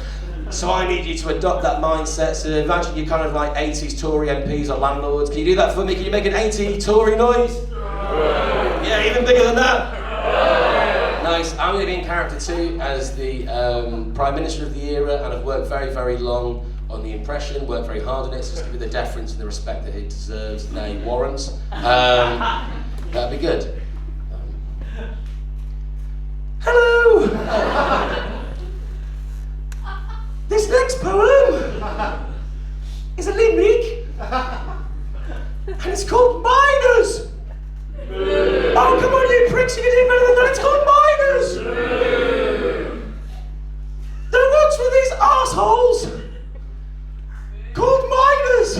So I need you to adopt that mindset. So imagine you're kind of like 80s Tory MPs or landlords. Can you do that for me? Can you make an 80 Tory noise? Yeah, even bigger than that? Nice. I'm going to be in character too as the Prime Minister of the era, and I've worked very, very long on the impression, worked very hard on it, so just give it the deference and the respect that it deserves, nay, warrants. That'd be good. Hello! This next poem is a limerick, and it's called Miners! Oh, come on, you pricks, you can do better than that, it's called Miners! There once were these arseholes called miners,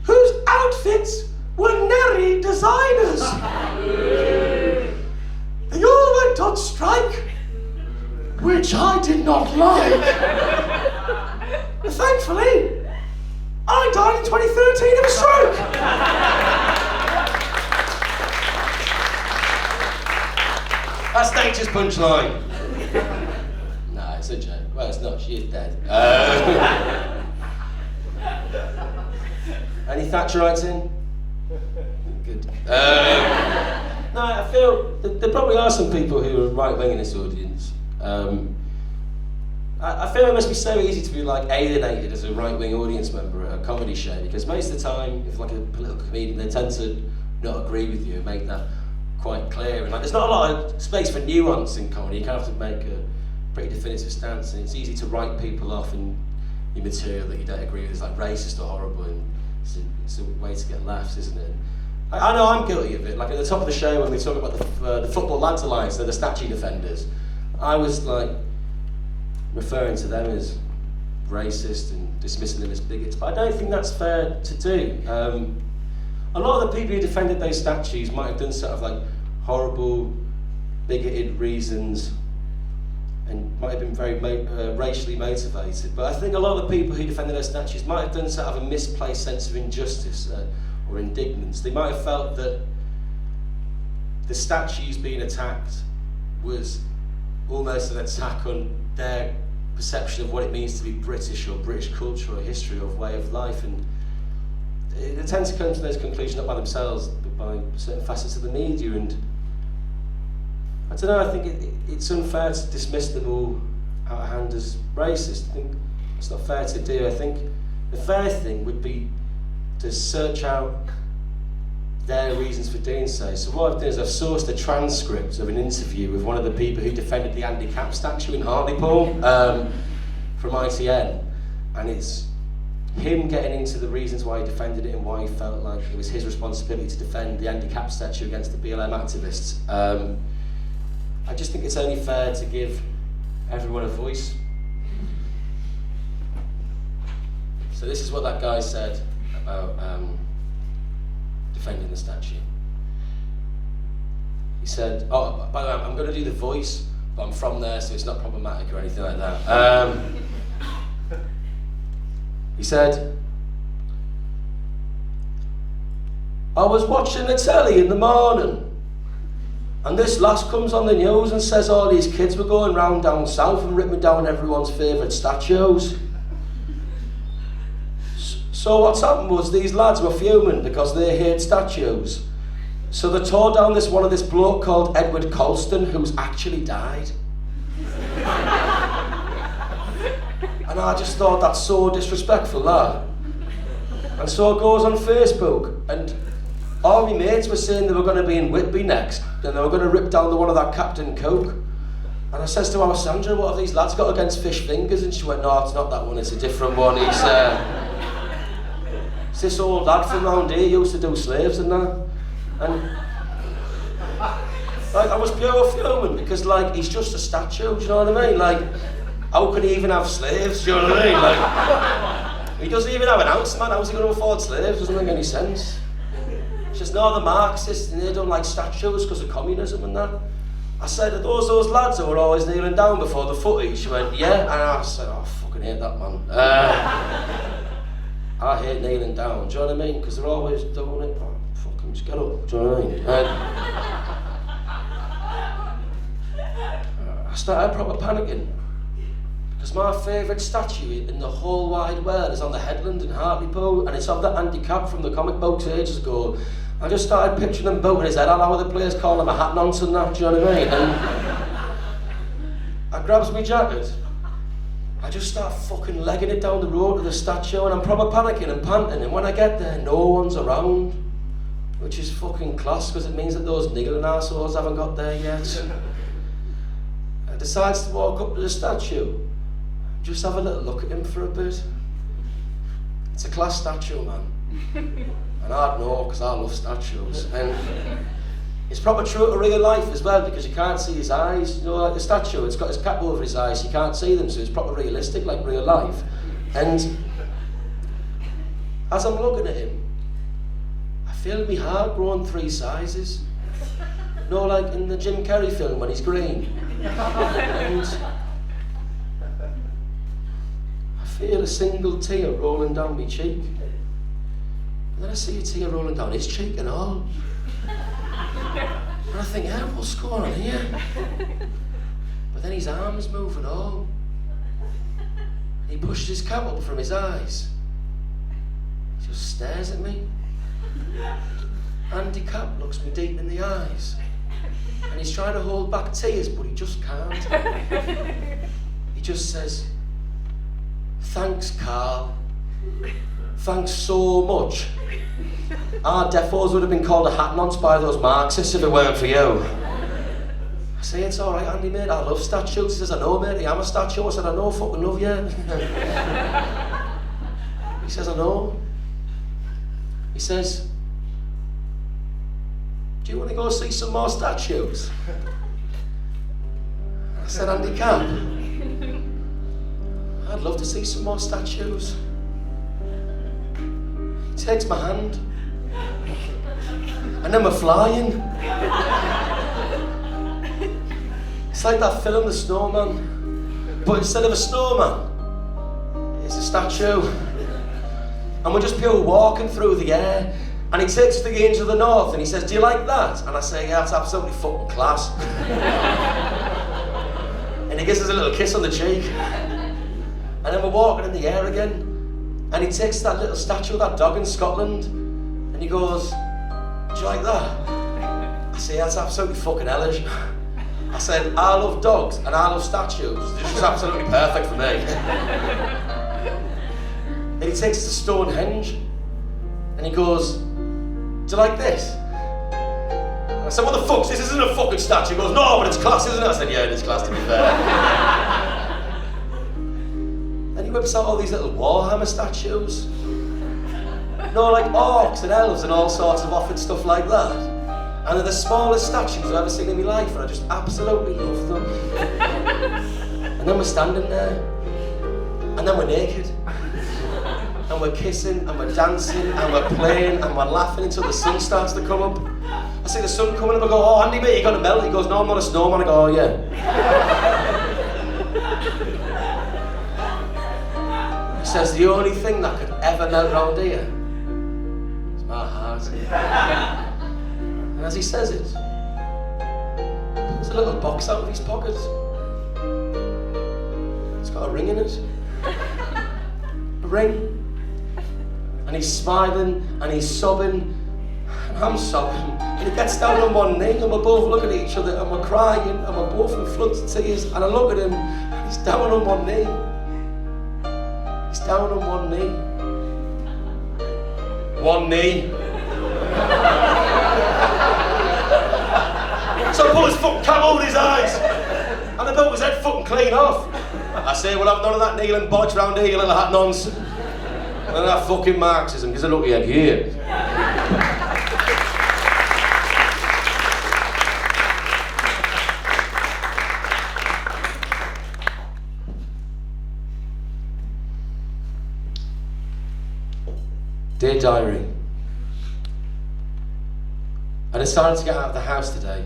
whose outfits were nary designers. They all went on strike, which I did not like. Thankfully, I died in 2013 of a stroke. That's nature's punchline. No, it's a joke. Well, it's not. She is dead. Any Thatcherites in? Good. No, I feel there probably are some people who are right-wing in this audience. I feel it must be so easy to be like alienated as a right-wing audience member at a comedy show, because most of the time, if like a political comedian, they tend to not agree with you and make that quite clear. And like, there's not a lot of space for nuance in comedy. You kind of have to make a pretty definitive stance, and it's easy to write people off in your material that you don't agree with is like racist or horrible, and it's a way to get laughs, isn't it? I know I'm guilty of it. Like at the top of the show when we talk about the Football Lads Alliance, they're the statue defenders. I was like referring to them as racist and dismissing them as bigots, but I don't think that's fair to do. A lot of the people who defended those statues might have done sort of like horrible, bigoted reasons, and might have been very racially motivated. But I think a lot of the people who defended those statues might have done sort of a misplaced sense of injustice or indignance. They might have felt that the statues being attacked was almost an attack on their perception of what it means to be British, or British culture, or history, or way of life. And they tend to come to those conclusions not by themselves, but by certain facets of the media. And I don't know, I think it's unfair to dismiss them all out of hand as racist. I think it's not fair to do. I think the fair thing would be to search out their reasons for doing so. So what I've done is I've sourced a transcript of an interview with one of the people who defended the Andy Capp statue in Hartlepool from ITN, and it's him getting into the reasons why he defended it and why he felt like it was his responsibility to defend the Andy Capp statue against the BLM activists. I just think it's only fair to give everyone a voice. So this is what that guy said about defending the statue. He said, oh, by the way, I'm going to do the voice, but I'm from there, so it's not problematic or anything like that. He said, I was watching the telly in the morning, and this lass comes on the news and says all these kids were going round down south and ripping down everyone's favourite statues. So what's happened was these lads were fuming because they hate statues. So they tore down one of this bloke called Edward Colston, who's actually died. And I just thought that's so disrespectful, that. And so it goes on Facebook, and all my mates were saying they were going to be in Whitby next, and they were going to rip down the one of that Captain Coke. And I says to our Sandra, what have these lads got against fish fingers? And she went, no, it's not that one, it's a different one. It's this old lad from round here, used to do slaves and that. And like, I was pure fuming, because like, he's just a statue, do you know what I mean? Like, how can he even have slaves, do you know what I mean? Like, he doesn't even have an house, man, how's he going to afford slaves? Doesn't make any sense. She says, no, the Marxists, and they don't like statues because of communism and that. I said, are those lads who were always kneeling down before the footy? She went, yeah. And I said, oh, I fucking hate that, man. I hate kneeling down, do you know what I mean? Because they're always doing it. Oh, fucking just get up, do you know what I mean? I started proper panicking, because my favourite statue in the whole wide world is on the headland in Hartlepool, and it's of that Andy Capp from the comic books ages ago. I just started picturing him boating his head all over the place, calling him a hat nonce and that, do you know what I mean? And I grabs my jacket, I just start fucking legging it down the road to the statue, and I'm proper panicking and panting, and when I get there, no one's around, which is fucking class, because it means that those niggling arseholes haven't got there yet. I decides to walk up to the statue, just have a little look at him for a bit. It's a class statue, man. And I'd know, because I love statues. And it's proper true to real life as well, because you can't see his eyes. You know, like the statue, it's got his cap over his eyes, you can't see them, so it's proper realistic, like real life. And as I'm looking at him, I feel my heart growing 3 sizes. You know, like in the Jim Carrey film when he's green. And I feel a single tear rolling down my cheek. And then I see a tear rolling down his cheek and all. And I think, yeah, what's going on here? But then his arms move and all. He pushes his cap up from his eyes. He just stares at me. Andy Capp looks me deep in the eyes. And he's trying to hold back tears, but he just can't. He just says, thanks, Carl. Thanks so much. Our defos would have been called a hat nonce by those Marxists if it weren't for you. I say, it's all right, Andy, mate, I love statues. He says, I know, mate, I am a statue. I said, I know, fucking love you. He says, I know. He says, do you want to go see some more statues? I said, Andy Capp, I'd love to see some more statues. He takes my hand, and then we're flying. It's like that film, The Snowman, but instead of a snowman, it's a statue. And we're just pure walking through the air. And he takes us to the Angel of the North and he says, do you like that? And I say, yeah, that's absolutely fucking class. And he gives us a little kiss on the cheek. And then we're walking in the air again. And he takes that little statue of that dog in Scotland. And he goes, "Do you like that?" I say, "That's absolutely fucking hellish." I said, "I love dogs and I love statues. This is absolutely perfect for me." And he takes us to Stonehenge. And he goes, "Do you like this?" I said, "What the fuck's this? This isn't a fucking statue." He goes, "No, but it's class, isn't it?" I said, "Yeah, it is class, to be fair." Then he whips out all these little Warhammer statues. No, like orcs and elves and all sorts of offed stuff like that. And they're the smallest statues I've ever seen in my life, and I just absolutely love them. And then we're standing there, and then we're naked. And we're kissing, and we're dancing, and we're playing, and we're laughing until the sun starts to come up. I see the sun coming up, I go, "Oh, Andy, mate, you're gonna melt." He goes, "No, I'm not a snowman." I go, "Oh, yeah." He says, "The only thing that could ever melt round here is my heart." And as he says it, there's a little box out of his pocket. It's got a ring in it. A ring. And he's smiling, and he's sobbing, and I'm sobbing. And he gets down on one knee, and we're both looking at each other, and we're crying, and we're both in floods of tears. And I look at him, and he's down on one knee. He's down on one knee. One knee. So I pull his fucking cam over his eyes, and I built his head fucking clean off. I say, "We'll have none of that kneeling bollocks round here, you little hat nonce. None of that fucking Marxism, because I look at you here." Dear Diary, I decided to get out of the house today.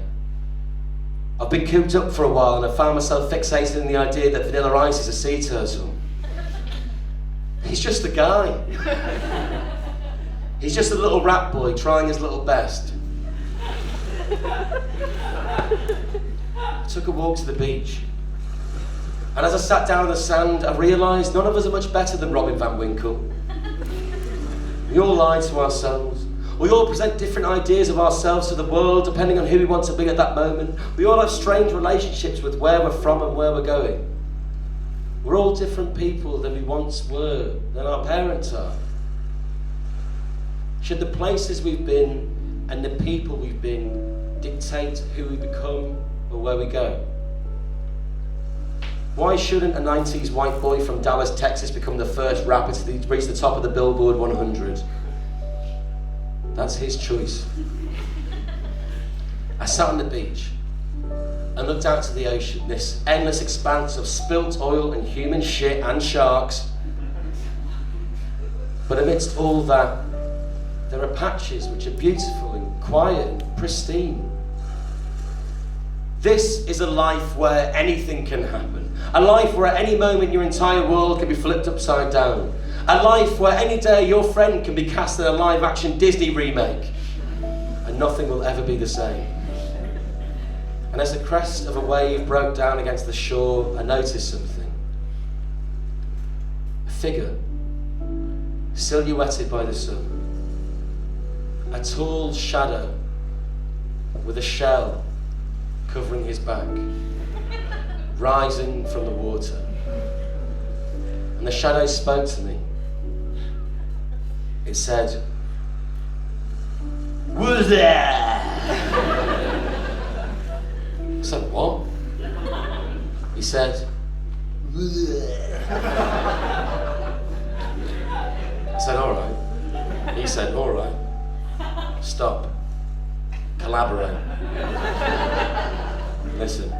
I've been cooped up for a while, and I found myself fixated in the idea that Vanilla Ice is a sea turtle. He's just a guy. He's just a little rat boy trying his little best. I took a walk to the beach. And as I sat down on the sand, I realised none of us are much better than Robin Van Winkle. We all lie to ourselves. We all present different ideas of ourselves to the world, depending on who we want to be at that moment. We all have strange relationships with where we're from and where we're going. We're all different people than we once were, than our parents are. Should the places we've been and the people we've been dictate who we become or where we go? Why shouldn't a 90s white boy from Dallas, Texas become the first rapper to reach the top of the Billboard 100? That's his choice. I sat on the beach and looked out to the ocean, this endless expanse of spilt oil and human shit and sharks. But amidst all that, there are patches which are beautiful and quiet and pristine. This is a life where anything can happen. A life where at any moment your entire world can be flipped upside down. A life where any day your friend can be cast in a live-action Disney remake. And nothing will ever be the same. And as the crest of a wave broke down against the shore, I noticed something. A figure, silhouetted by the sun. A tall shadow with a shell covering his back, rising from the water. And the shadow spoke to me. It said, "Who's there?" I said, "What?" He said, "Bleh." I said, "All right." He said, "All right. Stop. Collaborate. Listen.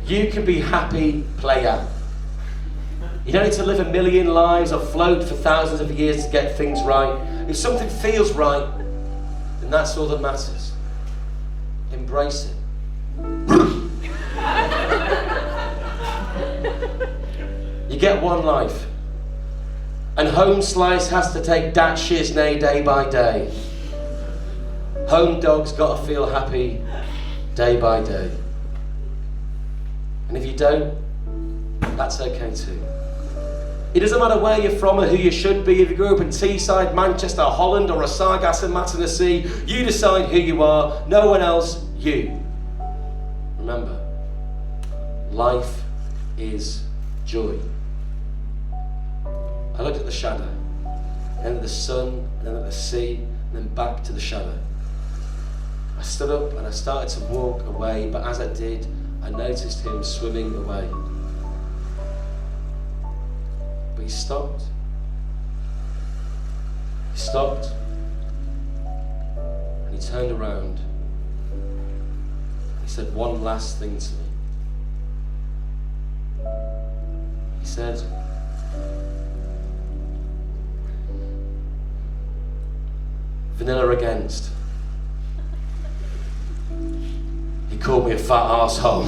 You can be happy, player. You don't need to live a million lives or float for thousands of years to get things right. If something feels right, then that's all that matters. Embrace it." You get one life. And Home Slice has to take that shiznay day by day. Home Dog's gotta feel happy day by day. And if you don't, that's okay too. It doesn't matter where you're from or who you should be. If you grew up in Teesside, Manchester, Holland, or a Sargasso Sea, you decide who you are, no one else, you. Remember, life is joy. I looked at the shadow, then at the sun, and then at the sea, and then back to the shadow. I stood up and I started to walk away, but as I did, I noticed him swimming away. But he stopped. He stopped, and he turned around. He said one last thing to me. He said, vanilla against. He called me a fat arsehole.